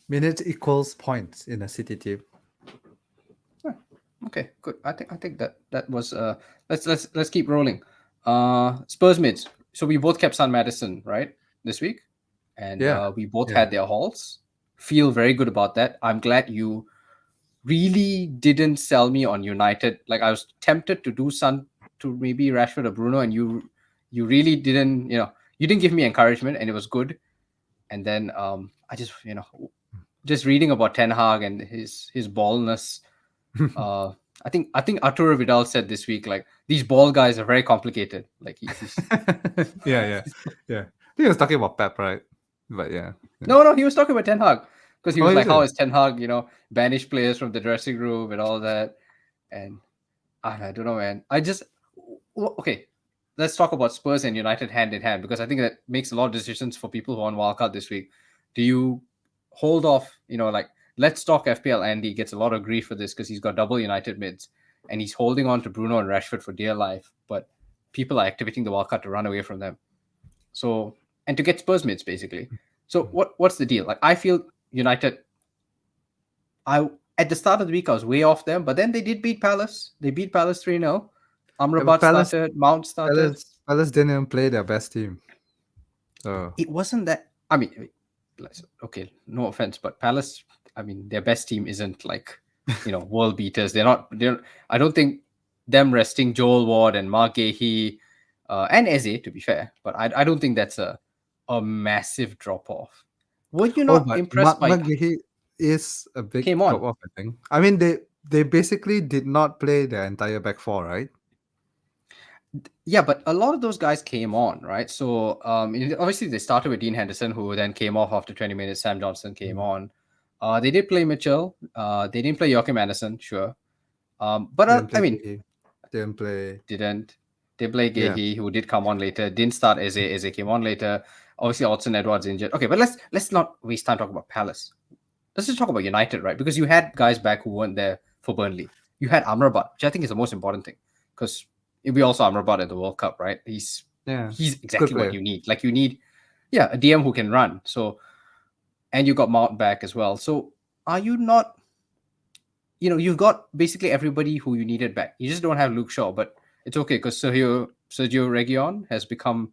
Minutes equals points in a City team. Okay, good. I think that was let's keep rolling. Spurs mids. So we both kept Son Madison, right, this week, and we both had their hauls. Feel very good about that. I'm glad you really didn't sell me on United. Like, I was tempted to do Son to maybe Rashford or Bruno, and you really didn't. You didn't give me encouragement, and it was good. And then I just reading about Ten Hag and his ballness. I think Arturo Vidal said this week, like, these ball guys are very complicated. Like he's yeah. I think he was talking about Pep, right? But yeah. No, he was talking about Ten Hag, because he was like, is how it? is Ten Hag, banish players from the dressing room and all that. And I don't know, man. Okay. Let's talk about Spurs and United hand in hand, because I think that makes a lot of decisions for people who are on wildcard this week. Do you hold off? Let's talk FPL. Andy gets a lot of grief for this because he's got double United mids and he's holding on to Bruno and Rashford for dear life. But people are activating the wildcard to run away from them. So, and to get Spurs mids, basically. So what's the deal? Like, I feel United, at the start of the week, I was way off them, but then they did beat Palace. They beat Palace 3-0. Amrabat started, Mount started. Palace didn't even play their best team. So it wasn't that. I mean, okay, no offense, but Palace, I mean, their best team isn't like, world beaters. They're not. I don't think them resting Joel Ward and Mark Gahey and Eze, to be fair, but I don't think that's a massive drop off. Were you not impressed by? Mark Gahey is a big Came on. drop off, I think. I mean, they basically did not play their entire back four, right? Yeah, but a lot of those guys came on, right? So obviously they started with Dean Henderson, who then came off after 20 minutes. Sam Johnson came on. They did play Mitchell. They didn't play Joachim Anderson, sure. But I mean, didn't play. They played Gahey, who did come on later. Didn't start Eze. Eze came on later. Obviously, Odson Edwards injured. Okay, but let's not waste time talking about Palace. Let's just talk about United, right? Because you had guys back who weren't there for Burnley. You had Amrabat, which I think is the most important thing, because we also Amrabat at the World Cup, right? He's Yeah, He's good exactly what player. you need. Like you need, yeah, a DM who can run. So, and you got Mount back as well. So are you not, you've got basically everybody who you needed back. You just don't have Luke Shaw, but it's okay because Sergio Reguilon has become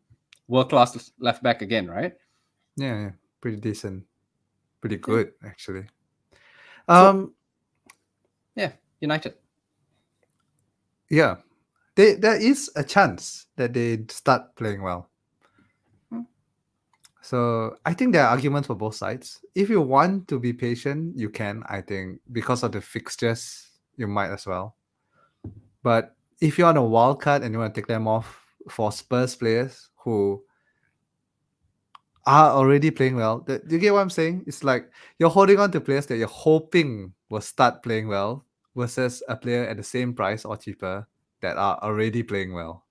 world class left back again, right? Yeah, pretty decent, pretty Yeah. good actually. So Um, yeah, United. yeah, there is a chance that they start playing well. Hmm. So I think there are arguments for both sides. If you want to be patient, you can. I think because of the fixtures, you might as well. But if you're on a wild card and you want to take them off for Spurs players who are already playing well, do you get what I'm saying? It's like you're holding on to players that you're hoping will start playing well versus a player at the same price or cheaper that are already playing well,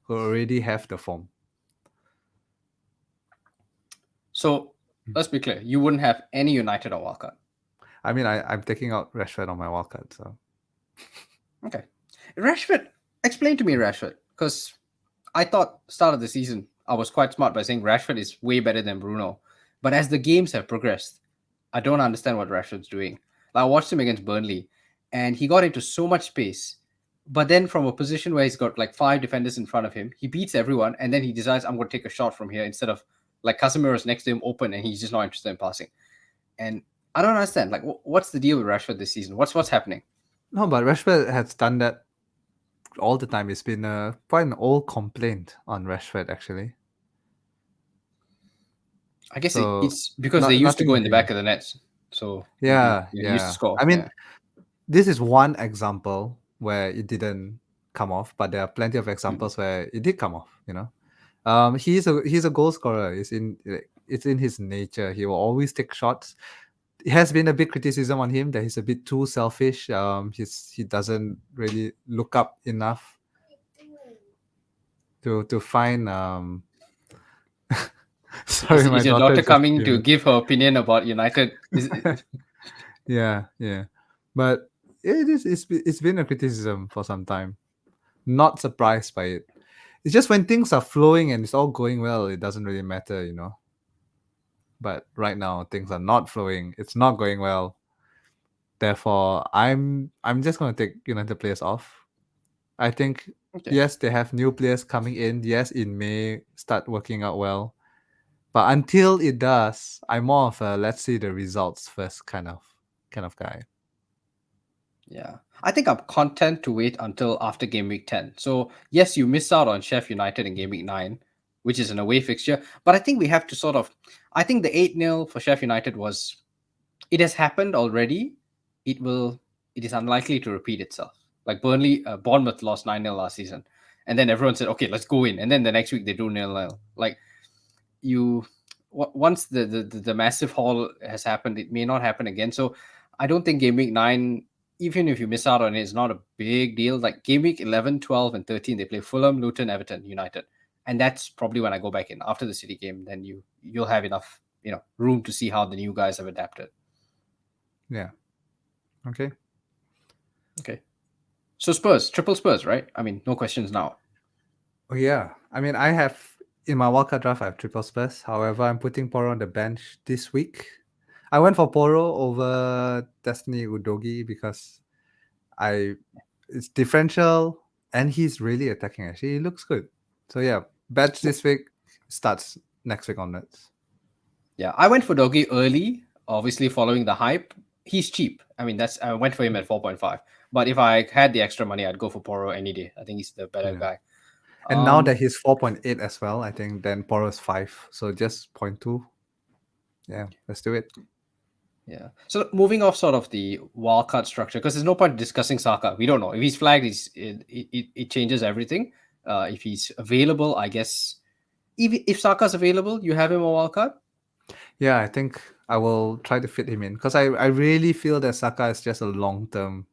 who already have the form. So let's be clear, you wouldn't have any United or wildcard. I mean, I'm taking out Rashford on my wild card, so Okay. Rashford, explain to me Rashford, because I thought start of the season I was quite smart by saying Rashford is way better than Bruno. But as the games have progressed, I don't understand what Rashford's doing. Like, I watched him against Burnley and he got into so much space. But then from a position where he's got like five defenders in front of him, he beats everyone and then he decides I'm going to take a shot from here instead of like Casemiro's next to him open and he's just not interested in passing. And I don't understand. Like, what's the deal with Rashford this season? What's happening? no, but Rashford has done that all the time. It's been quite an old complaint on Rashford actually. I guess So it's because they used to nothing go in the new. back of the nets. So Yeah, you used to yeah. score. I mean, Yeah. this is one example where it didn't come off, but there are plenty of Mm. examples where it did come off. He's a goal scorer. It's in his nature. He will always take shots. It has been a big criticism on him that he's a bit too selfish. He doesn't really look up enough to find Is, sorry, my is your daughter daughter is just coming to screaming. give her opinion about United? Yeah, yeah. But it's been a criticism for some time. Not surprised by it. It's just when things are flowing and it's all going well, it doesn't really matter. But right now things are not flowing. It's not going well. Therefore, I'm just gonna take United players off. I think Okay. yes, they have new players coming in. Yes, it may start working out well. But until it does, I'm more of a let's see the results first kind of guy. Yeah. I think I'm content to wait until after game week 10. So, yes, you miss out on Sheffield United in game week 9, which is an away fixture. But I think we have to I think the 8-0 for Sheffield United it has happened already. It will, it is unlikely to repeat itself. Like Bournemouth lost 9-0 last season. And then everyone said, okay, let's go in. And then the next week they do 0-0. Like, once the massive haul has happened, it may not happen again. So I don't think game week 9, even if you miss out on it, it's not a big deal. Like game week 11, 12, and 13, they play Fulham, Luton, Everton, United, and that's probably when I go back in after the City game. Then you'll have enough room to see how the new guys have adapted. Yeah. Okay. Okay, so Spurs, triple Spurs, right? I mean, no questions now. Oh yeah. I mean, I have in my wildcard draft I have triple Spurs. However, I'm putting Poro on the bench this week. I went for Poro over Destiny Udogi because I it's differential and he's really attacking actually. He looks good. So yeah, bench this week starts next week onwards. Yeah, I went for Doggy early, obviously following the hype. He's cheap. I mean, I went for him at 4.5. But if I had the extra money, I'd go for Poro any day. I think he's the better Yeah. guy. And now Um, that he's 4.8 as well, I think then Poro is 5. So just 0.2. Yeah, let's do it. yeah. So moving off sort of the wildcard structure, because there's no point discussing Saka. We don't know if he's flagged. It changes everything. If he's available, I guess. If Saka's available, you have him a wildcard. Yeah, I think I will try to fit him in because I really feel that Saka is just a long term,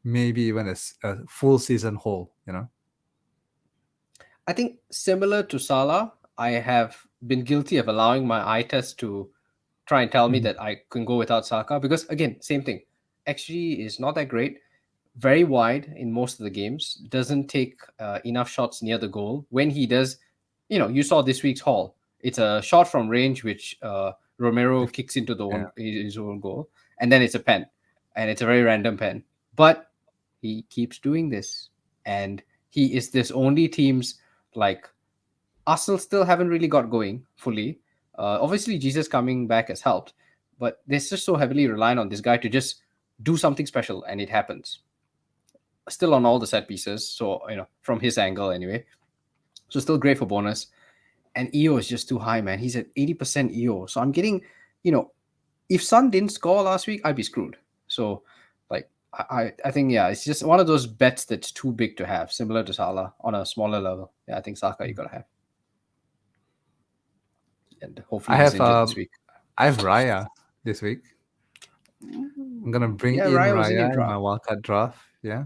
maybe even a full season whole. I think similar to Salah, I have been guilty of allowing my eye test to try and tell me Mhm. that I can go without Saka because again, same thing. XG is not that great. Very wide in most of the games. Doesn't take enough shots near the goal. When he does, you saw this week's haul. It's a shot from range, which Romero kicks into his own goal, and then it's a pen, and it's a very random pen. But he keeps doing this, and he is this only teams like Arsenal still haven't really got going fully. Obviously, Jesus coming back has helped, but they're just so heavily relying on this guy to just do something special, and it happens. Still on all the set pieces, so from his angle anyway. So still great for bonus. And EO is just too high, man. He's at 80% EO. So I'm getting, if Son didn't score last week, I'd be screwed. So like I think it's just one of those bets that's too big to have, similar to Salah on a smaller level. Yeah, I think Saka you gotta have. And hopefully he's injured this week. I have Raya this week. I'm gonna bring in Raya in my wildcard draft. Yeah.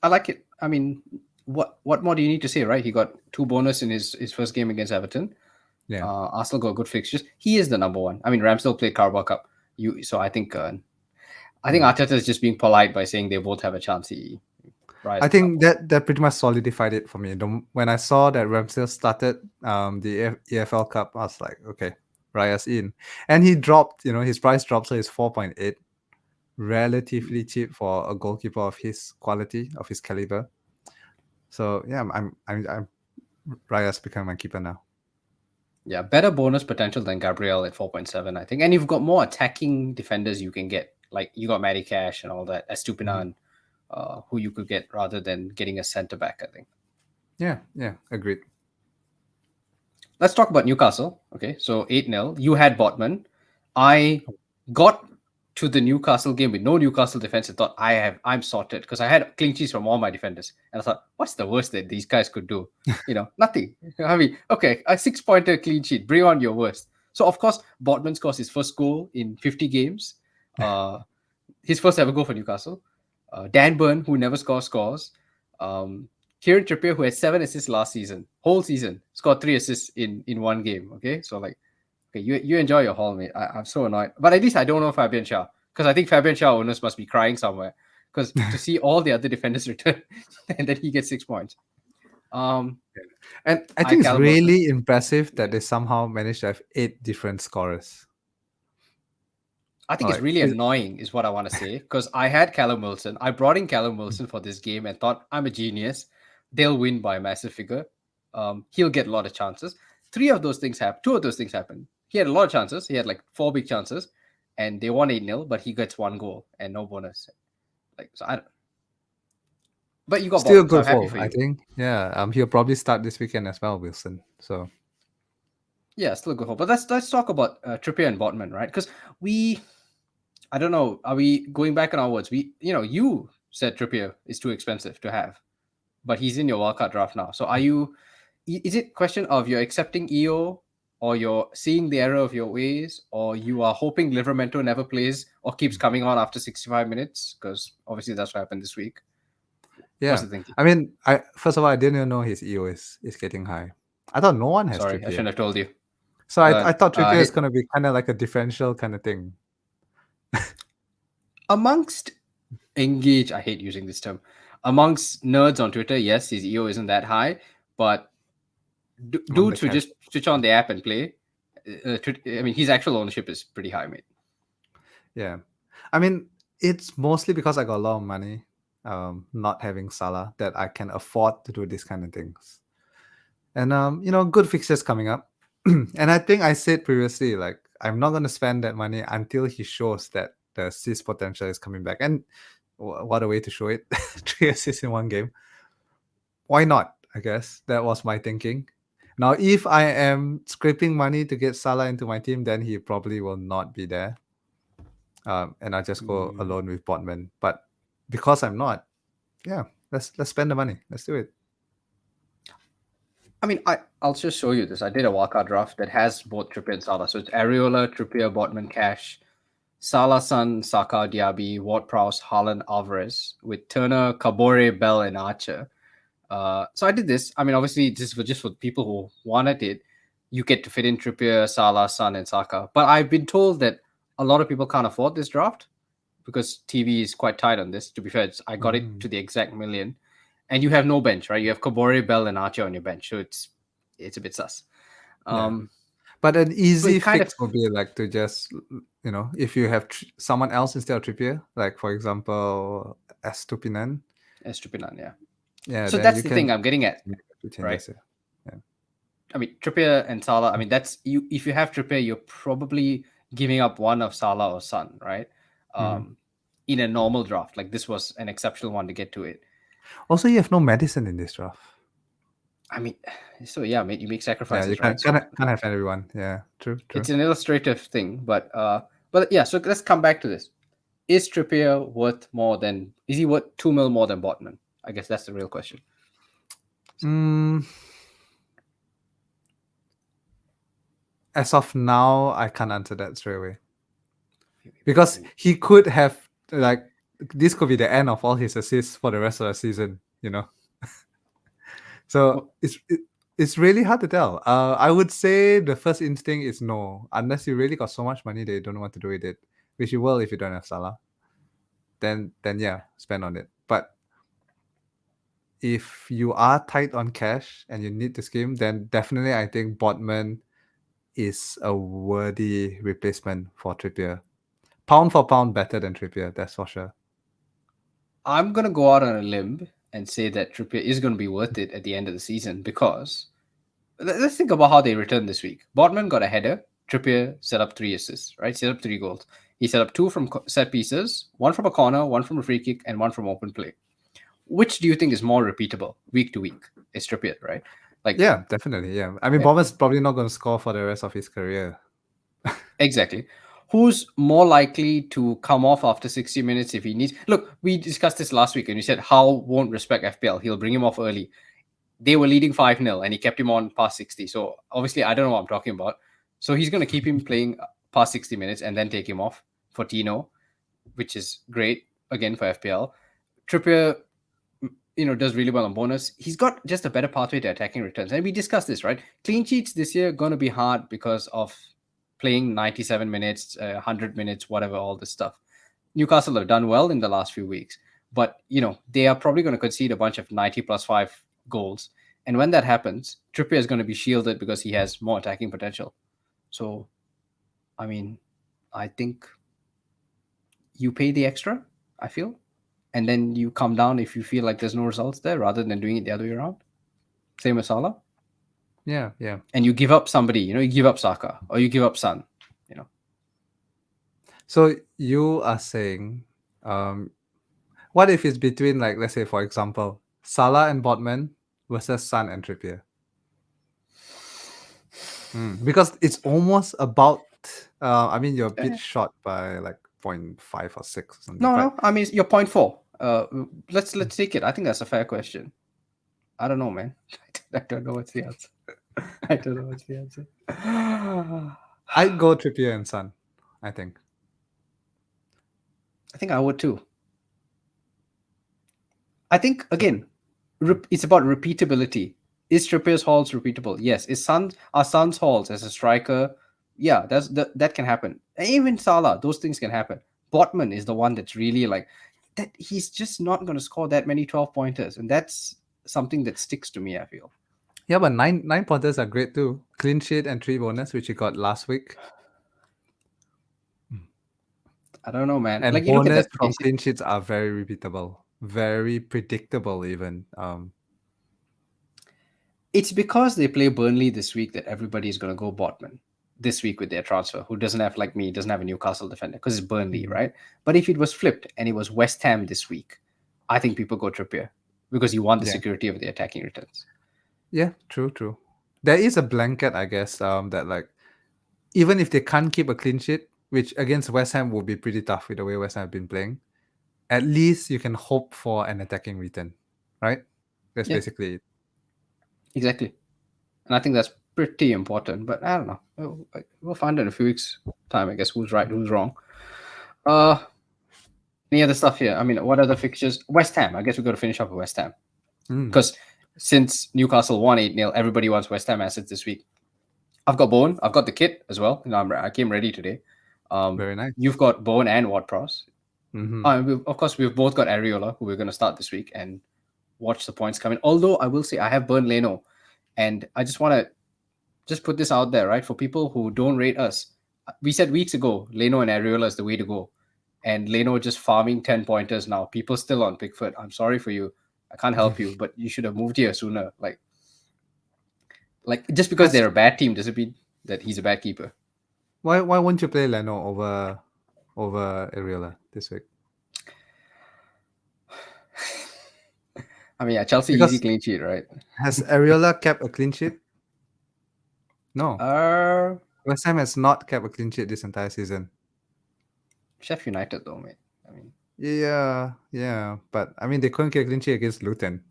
I like it. I mean, what more do you need to say, right? He got 2 bonus in his first game against Everton. Yeah. Arsenal got good fixtures. He is the number one. I mean, Ramsdale played Carabao Cup. So I think Arteta is just being polite by saying they both have a chance. I think that pretty much solidified it for me. When I saw that Ramsdale started the EFL Cup, I was like, okay, Raya's in. And he dropped, his price dropped, so it's 4.8. Relatively cheap for a goalkeeper of his quality, of his caliber. So yeah, I'm Raya's become my keeper now. Yeah, better bonus potential than Gabriel at 4.7, I think. And you've got more attacking defenders you can get. Like you got Matty Cash and all that, Estupinan, who you could get rather than getting a centre back, I think. Yeah, agreed. Let's talk about Newcastle. Okay, so 8-0. You had Botman. I got to the Newcastle game with no Newcastle defense and thought I'm sorted because I had clean sheets from all my defenders. And I thought, what's the worst that these guys could do? Nothing. I mean, okay, a 6-pointer clean sheet. Bring on your worst. So, of course, Botman scores his first goal in 50 games. His first ever goal for Newcastle. Dan Burn, who never scores. Kieran Trippier, who had 7 assists last season, whole season, scored 3 assists in one game. Okay, so like, okay, you enjoy your haul, mate. I'm so annoyed, but at least I don't know Fabian Schär because I think Fabian Schär owners must be crying somewhere because to see all the other defenders return and then he gets 6 points. And I think it's really impressive that they somehow managed to have 8 different scorers. I think it's really annoying is what I want to say because I had Callum Wilson. I brought in Callum Wilson for this game and thought I'm a genius. They'll win by a massive figure. He'll get a lot of chances. 2 of those things happened. He had a lot of chances. He had like 4 big chances and they won 8-0, but he gets 1 goal and no bonus. But you got still good for I think. Yeah. He'll probably start this weekend as well, Wilson. So yeah, still good hope. But let's talk about Trippier and Botman, right? Because I don't know, are we going back on our words? You said Trippier is too expensive to have, but he's in your wildcard draft now. So is it a question of you're accepting EO or you're seeing the error of your ways or you are hoping Livramento never plays or keeps coming on after 65 minutes? Because obviously that's what happened this week. Yeah. I mean, first of all, I didn't even know his EO is getting high. I thought no one has Sorry, Trippier. I shouldn't have told you. So I thought Trippier is going to be kind of like a differential kind of thing. Amongst I hate using this term. Amongst nerds on Twitter, yes, his EO isn't that high, but dudes who just switch on the app and play, I mean, his actual ownership is pretty high, mate. Yeah. I mean, it's mostly because I got a lot of money, not having Salah, that I can afford to do these kind of things. And, good fixtures coming up. And I think I said previously, like, I'm not going to spend that money until he shows that the assist potential is coming back. And what a way to show it. 3 assists in 1 game. Why not? I guess that was my thinking. Now, if I am scraping money to get Salah into my team, then he probably will not be there. And I just go alone with Botman. But because I'm not, let's spend the money. Let's do it. I mean, I'll just show you this. I did a wildcard draft that has both Trippier and Salah. So it's Areola, Trippier, Botman, Cash, Salah, Son, Saka, Diaby, Ward-Prowse, Haaland, Alvarez, with Turner, Kabore, Bell, and Archer. So I did this. I mean, obviously, this was just for people who wanted it. You get to fit in Trippier, Salah, Son, and Saka. But I've been told that a lot of people can't afford this draft because TV is quite tight on this. To be fair, I got it to the exact million. And you have no bench, right? You have Kabore, Bell, and Archer on your bench. So it's it's a bit sus. Yeah. Um, But an so easy it kind of fix would be like to just, if you have someone else instead of Trippier, like for example, Estupinan, Estupinan, yeah. yeah, So then that's you the can thing I'm getting at, make a few right? changes. Yeah. I mean, Trippier and Salah. I mean, that's you. If you have Trippier, you're probably giving up one of Salah or Son, right? Mhm. In a normal draft, like this was an exceptional one to get to it. Also, you have no medicine in this draft. I mean, so yeah, mate, you make Yeah, sacrifices, you right? So can't have everyone. Yeah, true. it's an illustrative thing, but yeah. So let's come back to this. Is Trippier worth more than? Is he worth 2 mil more than Botman? I guess that's the real question. Mm, as of now, I can't answer that straight away because he could have like this could be the end of all his assists for the rest of the season. So it's really hard to tell. I would say the first instinct is no, unless you really got so much money that you don't know what to do with it, which you will if you don't have Salah. Then yeah, spend on it. But if you are tight on cash and you need this game, then definitely I think Botman is a worthy replacement for Trippier. Pound for pound, better than Trippier, that's for sure. I'm gonna go out on a limb and say that Trippier is gonna be worth it at the end of the season because let's think about how they returned this week. Botman got a header. Trippier set up 3 assists, right? Set up 3 goals. He set up 2 from set pieces, 1 from a corner, 1 from a free kick, and 1 from open play. Which do you think is more repeatable week to week? It's Trippier, right? Like, Yeah, definitely. Yeah. I mean, yeah, Botman's probably not going to score for the rest of his career. exactly. Who's more likely to come off after 60 minutes if he needs? Look, we discussed this last week and you said Howe won't respect FPL. He'll bring him off early. They were leading 5-0 and he kept him on past 60. So obviously, I don't know what I'm talking about. So he's going to keep him playing past 60 minutes and then take him off for Tino, which is great again for FPL. Trippier, does really well on bonus. He's got just a better pathway to attacking returns. And we discussed this, right? Clean sheets this year going to be hard because of playing 97 minutes, 100 minutes, whatever, all this stuff. Newcastle have done well in the last few weeks, but they are probably going to concede a bunch of 90 plus 5 goals. And when that happens, Trippier is going to be shielded because he has more attacking potential. So, I mean, I think you pay the extra, I feel, and then you come down if you feel like there's no results there rather than doing it the other way around. Same as Salah. Yeah. And you give up somebody, you give up Saka or you give up Son. So you are saying, what if it's between, like, let's say, for example, Salah and Botman versus Son and Trippier? Because it's almost about, I mean, you're a bit short by like 0.5 or 6 or something. No, I mean, you're 0.4. Let's take it. I think that's a fair question. I don't know, man. I don't know what's the answer. I don't know what's the answer. I'd go Trippier and Son, I think. I think I would too. I think, again, it's about repeatability. Is Trippier's hauls repeatable? Yes. Are Son's hauls as a striker? Yeah, that can happen. And even Salah, those things can happen. Botman is the one that's really like that. He's just not going to score that many 12 pointers, and that's something that sticks to me, I feel. Yeah, but nine pointers are great too. Clean sheet and 3 bonus, which you got last week. I don't know, man. And like, you look at bonus that. from clean sheets are very repeatable, very predictable even. It's because they play Burnley this week that everybody is going to go Botman this week with their transfer, who doesn't have, like me, doesn't have a Newcastle defender because it's Burnley, right? But if it was flipped and it was West Ham this week, I think people go Trippier because you want the security of the attacking returns. Yeah, true. There is a blanket, I guess, that like even if they can't keep a clean sheet, which against West Ham will be pretty tough with the way West Ham have been playing, at least you can hope for an attacking return, right? That's basically it. Exactly. And I think that's pretty important, but I don't know. We'll find out in a few weeks' time, I guess, who's right, who's wrong. Any other stuff here? I mean, what other fixtures? West Ham. I guess we've got to finish up with West Ham. Because since Newcastle won 8-0, everybody wants West Ham assets this week. I've got Bowen. I've got the kit as well. I came ready today. Very nice. You've got Bowen and Ward-Prowse. Of course, we've both got Areola, who we're going to start this week and watch the points come in. Although I will say I have burned Leno And I just want to just put this out there, right? For people who don't rate us, we said weeks ago, Leno and Areola is the way to go. And Leno just farming 10 pointers now. People still on Pickford. I'm sorry for you. I can't help you, but you should have moved here sooner. Like just because they're a bad team doesn't mean that he's a bad keeper. Why won't you play Leno over Areola this week? I mean, yeah, Chelsea Because easy clean sheet, right? has Areola kept a clean sheet? No. Uh, West Ham has not kept a clean sheet this entire season. Chef United though, mate. I mean, Yeah. But I mean, they couldn't get a clean sheet against Luton.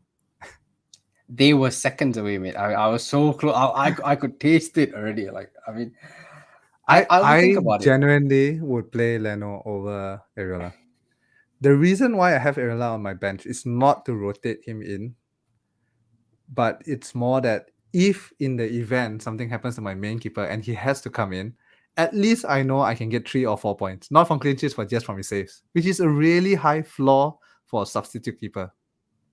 they were seconds away, mate. I was so close. I could taste it already. Like, I mean, I'll think I about it. genuinely would play Leno over Areola. The reason why I have Areola on my bench is not to rotate him in, but it's more that if in the event something happens to my main keeper and he has to come in, at least I know I can get 3 or 4 points, not from clean sheets, but just from his saves, which is a really high floor for a substitute keeper,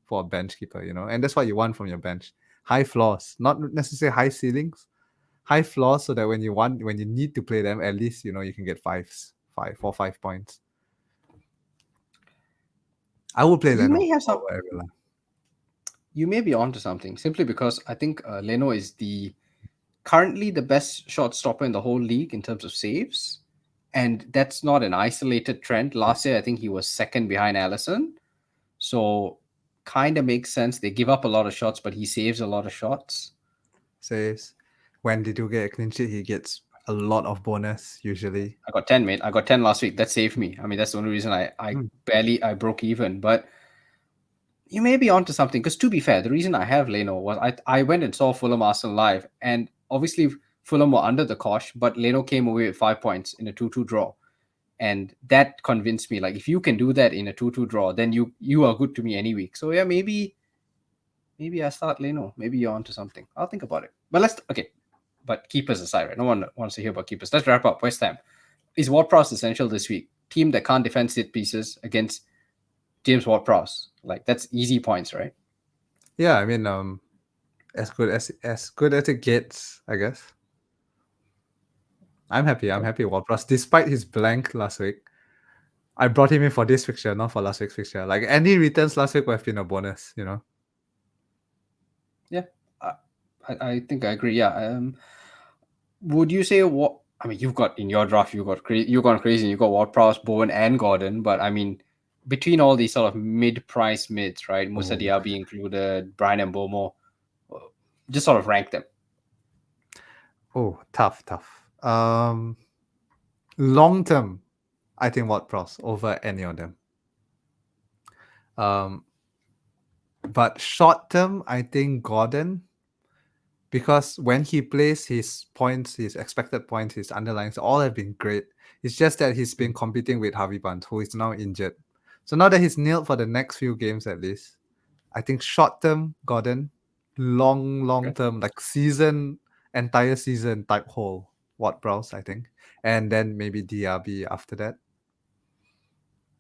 for a bench keeper, and that's what you want from your bench. High floors, not necessarily high ceilings, high floors, so that when you need to play them, at least you can get 5 points. I will play You Leno may have some. over Areola. You may be onto something simply because I think Leno is currently the best shot stopper in the whole league in terms of saves, and that's not an isolated trend. Last year, I think he was second behind Allison, so kind of makes sense. They give up a lot of shots, but he saves a lot of shots. Saves. When they do get a clean sheet, he gets a lot of bonus usually. I got 10, mate. I got 10 last week. That saved me. I mean, that's the only reason I broke even. But you may be onto something because, to be fair, the reason I have Leno was I went and saw Fulham Arsenal live, and obviously Fulham were under the cosh, but Leno came away with 5 points in a 2-2 draw. And that convinced me, like, if you can do that in a 2-2 draw, then you are good to me any week. So yeah, maybe I start Leno. Maybe you're onto something. I'll think about it. But but keepers aside, right? No one wants to hear about keepers. Let's wrap up. West Ham. Is Ward-Prowse essential this week? Team that can't defend set pieces against James Ward-Prowse. Like, that's easy points, right? Yeah, I mean, as good as it gets, I guess. I'm happy. I'm happy Ward-Prowse, despite his blank last week. I brought him in for this fixture, not for last week's fixture. Like, any returns last week would have been a bonus, Yeah, I think I agree. Yeah. Would you say what? I mean, you've got in your draft, you've gone crazy. You've got Ward-Prowse, Bowen, and Gordon. But I mean, between all these sort of mid-price mids, right? Musa Diaby included, Brian and Mbeumo, just sort of rank them. Oh, tough. Long term, I think Ward-Prowse over any of them. But short term, I think Gordon, because when he plays, his points, his expected points, his underlines, all have been great. It's just that he's been competing with Harvey Barnes, who is now injured. So now that he's nailed for the next few games at least, I think short term Gordon, long term, like entire season type hole, Ward-Prowse, I think. And then maybe Diaby after that.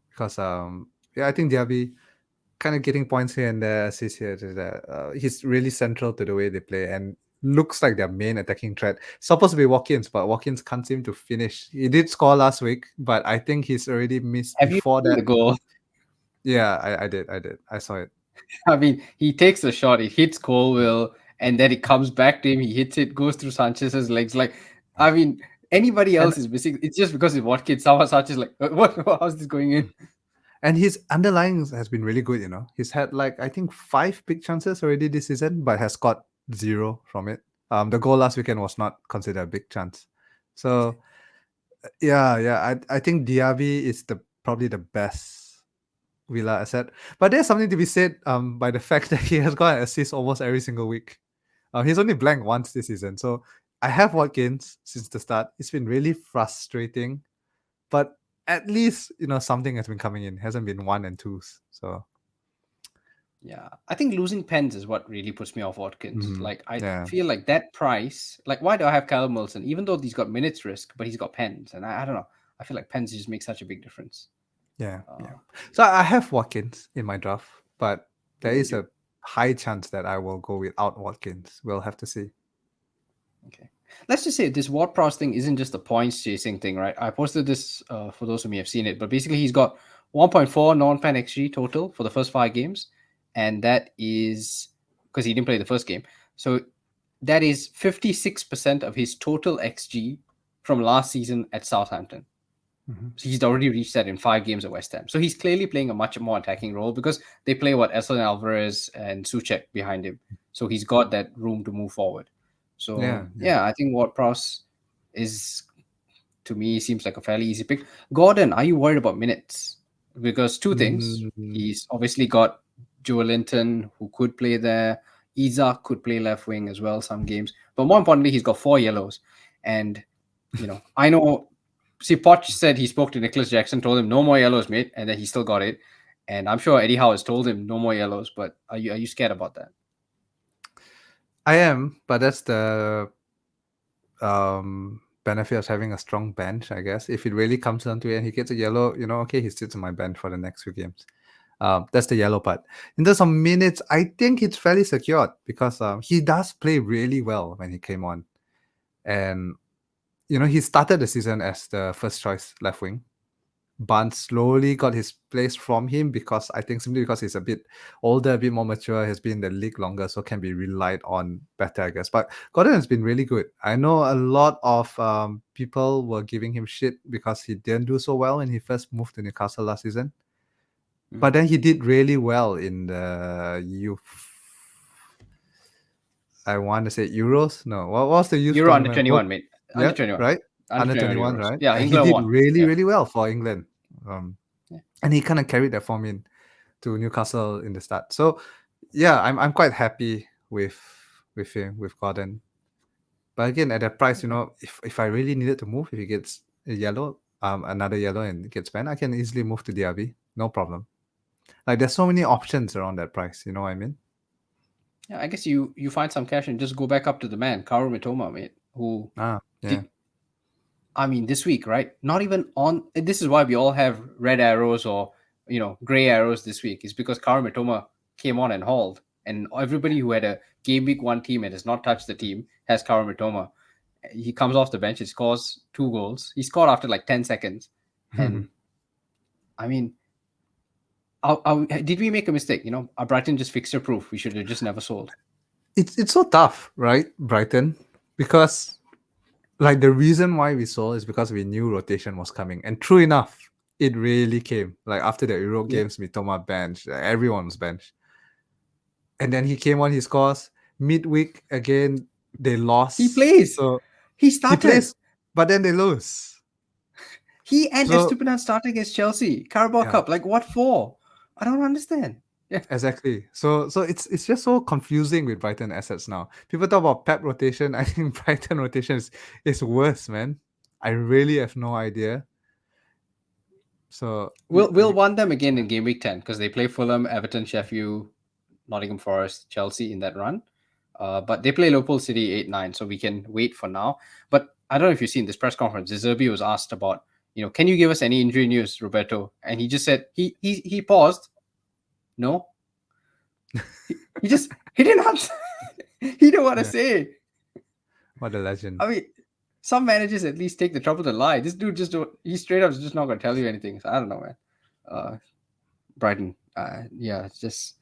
Because I think Diaby kind of getting points here and there, assists here to there. He's really central to the way they play and looks like their main attacking threat. Supposed to be Watkins, but Watkins can't seem to finish. He did score last week, but I think he's already missed Have before you seen that. the goal? Yeah, I did. I saw it. I mean, he takes the shot, it hits Colville, and then it comes back to him. He hits it, goes through Sanchez's legs. Like, I mean, anybody And else is missing. It's just because it's Watkins. Someone Sanchez like, what? How's this going in? And his underlying has been really good, He's had I think 5 big chances already this season, but has got 0 from it. The goal last weekend was not considered a big chance. So yeah, I think Diaby is probably the best Villa asset. But there's something to be said by the fact that he has got an assist almost every single week. He's only blanked once this season. So I have Watkins since the start. It's been really frustrating, but at least something has been coming in. It hasn't been 1 and 2s. So yeah, I think losing pens is what really puts me off Watkins. Like, I yeah. feel like that price. Like, why do I have Callum Wilson? Even though he's got minutes risk, but he's got pens, and I don't know. I feel like pens just make such a big difference. Yeah. So I have Watkins in my draft, but there is a high chance that I will go without Watkins. We'll have to see. Okay. Let's just say this Ward-Prowse thing isn't just a points chasing thing, right? I posted this for those who may have seen it, but basically he's got 1.4 non-pen XG total for the first 5 games, and that is because he didn't play the first game. So that is 56% of his total XG from last season at Southampton. So he's already reached that in 5 games at West Ham. So he's clearly playing a much more attacking role because they play Alvarez and Souček behind him. So he's got that room to move forward. So yeah, I think Ward-Prowse is, to me, seems like a fairly easy pick. Gordon, are you worried about minutes? Because 2 things. He's obviously got Joe Linton, who could play there. Isak could play left wing as well some games. But more importantly, he's got 4 yellows. And, I know... See, Poch said he spoke to Nicholas Jackson, told him no more yellows, mate, and then he still got it. And I'm sure Eddie Howe has told him no more yellows, but are you scared about that? I am, but that's the benefit of having a strong bench, I guess. If it really comes down to it and he gets a yellow, okay, he sits on my bench for the next few games. That's the yellow part. In terms of minutes, I think it's fairly secured because he does play really well when he came on. And he started the season as the first choice left wing. Barnes slowly got his place from him because he's a bit older, a bit more mature, has been in the league longer, so can be relied on better, I guess. But Gordon has been really good. I know a lot of people were giving him shit because he didn't do so well when he first moved to Newcastle last season. But then he did really well in the youth. I want to say Euros. No, what was the youth? Euro under 21, mate. Under 21, right? Under 21, Euros. right? Yeah, and England he did won. really well for England. And he kind of carried that form in to Newcastle in the start. So yeah, I'm quite happy with him, with Gordon. But again, at that price, if I really needed to move, if he gets a yellow, another yellow and gets banned, I can easily move to Diaby. No problem. Like there's so many options around that price, you know what I mean? Yeah, I guess you find some cash and just go back up to the man, Kaoru Mitoma, mate, who this week, right? Not even on. This is why we all have red arrows or gray arrows this week. Is because Kaoru Mitoma came on and hauled, and everybody who had a game week 1 team and has not touched the team has Kaoru Mitoma. He comes off the bench, he scores 2 goals. He scored after like 10 seconds, and did we make a mistake? Brighton just fixture proof. We should have just never sold. It's so tough, right, Brighton? Because like the reason why we sold is because we knew rotation was coming, and true enough, it really came. Like after the Euro games, Mitoma benched, everyone was benched, and then he came on, he scores midweek again. They lost. He plays. So he started. He plays, but then they lose. He and Estupiñán started against Chelsea, Carabao Cup. Like what for? I don't understand. Yeah, exactly. So it's just so confusing with Brighton assets now. People talk about Pep rotation. I think Brighton rotation is worse, man. I really have no idea. So we'll want them again in game week 10 because they play Fulham, Everton, Sheffield, Nottingham Forest, Chelsea in that run. But they play Liverpool City 8-9, so we can wait for now. But I don't know if you've seen this press conference. Zerbi was asked about, can you give us any injury news, Roberto? And he just said he paused. No. He didn't answer. He didn't want to say. What a legend. I mean, some managers at least take the trouble to lie. This dude he's straight up just not going to tell you anything. So I don't know, man. Brighton. It's just...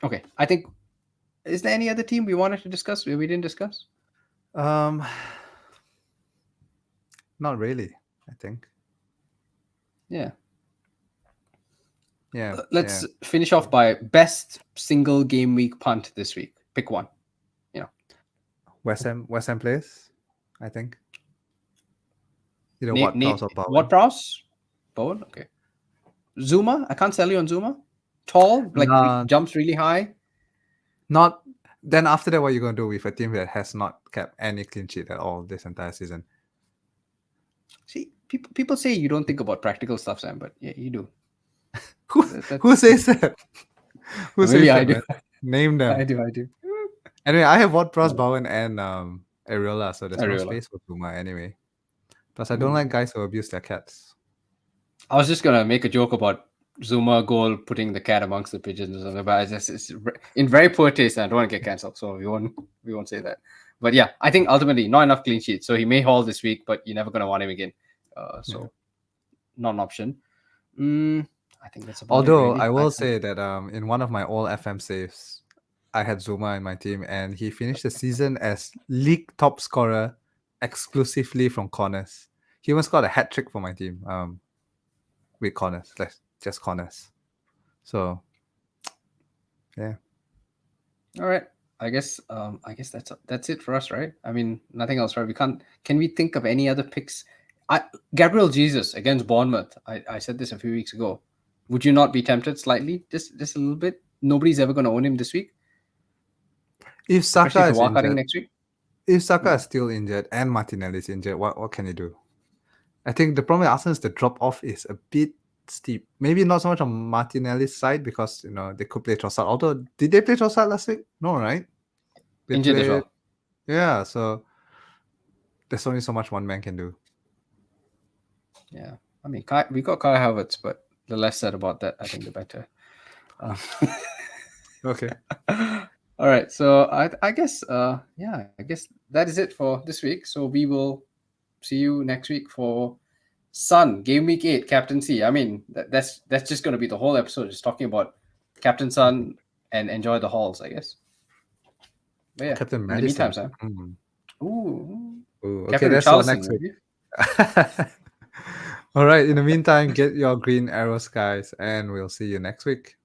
Okay, I think... Is there any other team we wanted to discuss we didn't discuss? Not really, I think. Yeah. Let's finish off by best single game week punt this week. Pick one. West Ham players, I think. Ward-Prowse or Bowen. Ward-Prowse? Bowen? Okay. Zuma? I can't sell you on Zuma. Tall? Jumps really high? Not. Then after that, what are you going to do with a team that has not kept any clean sheet at all this entire season? See, people say you don't think about practical stuff, Sam, but yeah, you do. Who says that? Who says that? I do. Name them. I do. Anyway, I have Ward-Prowse, Bowen, and Areola, so there's no space for Zuma anyway. Plus, I don't like guys who abuse their cats. I was just gonna make a joke about Zuma goal putting the cat amongst the pigeons or something, but it's in very poor taste. And I don't want to get cancelled, so we won't say that. But yeah, I think ultimately not enough clean sheets, so he may haul this week, but you're never going to want him again. So not an option. I think that's about it. Although Really. I will say that in one of my all FM saves, I had Zuma in my team, and he finished the season as league top scorer exclusively from corners. He once got a hat trick for my team. With corners, like just corners. So yeah. All right. I guess that's it for us, right? I mean, nothing else, right? We can't. Can we think of any other picks? Gabriel Jesus against Bournemouth. I said this a few weeks ago. Would you not be tempted slightly, just a little bit? Nobody's ever going to own him this week, If Saka especially is for wildcarding injured, next week. if Saka is still injured and Martinelli is injured, what can you do? I think the problem with Arsenal is the drop off is a bit steep. Maybe not so much on Martinelli's side because they could play Trossard. Although did they play Trossard last week? No, right? They Injured as well. Yeah, so there's only so much one man can do. Yeah, I mean, we got Kai Havertz, but the less said about that, I think the better. Okay. All right, so I guess I guess that is it for this week. So we will see you next week for Sun Game Week 8 Captaincy. I mean, that's just going to be the whole episode, just talking about Captain Sun and enjoy the halls, I guess. But yeah, Captain in Madison. the meantime, Sam. Ooh, okay, Captain that's all Richarlison, next week. maybe? All right, in the meantime, get your green arrows, guys, and we'll see you next week.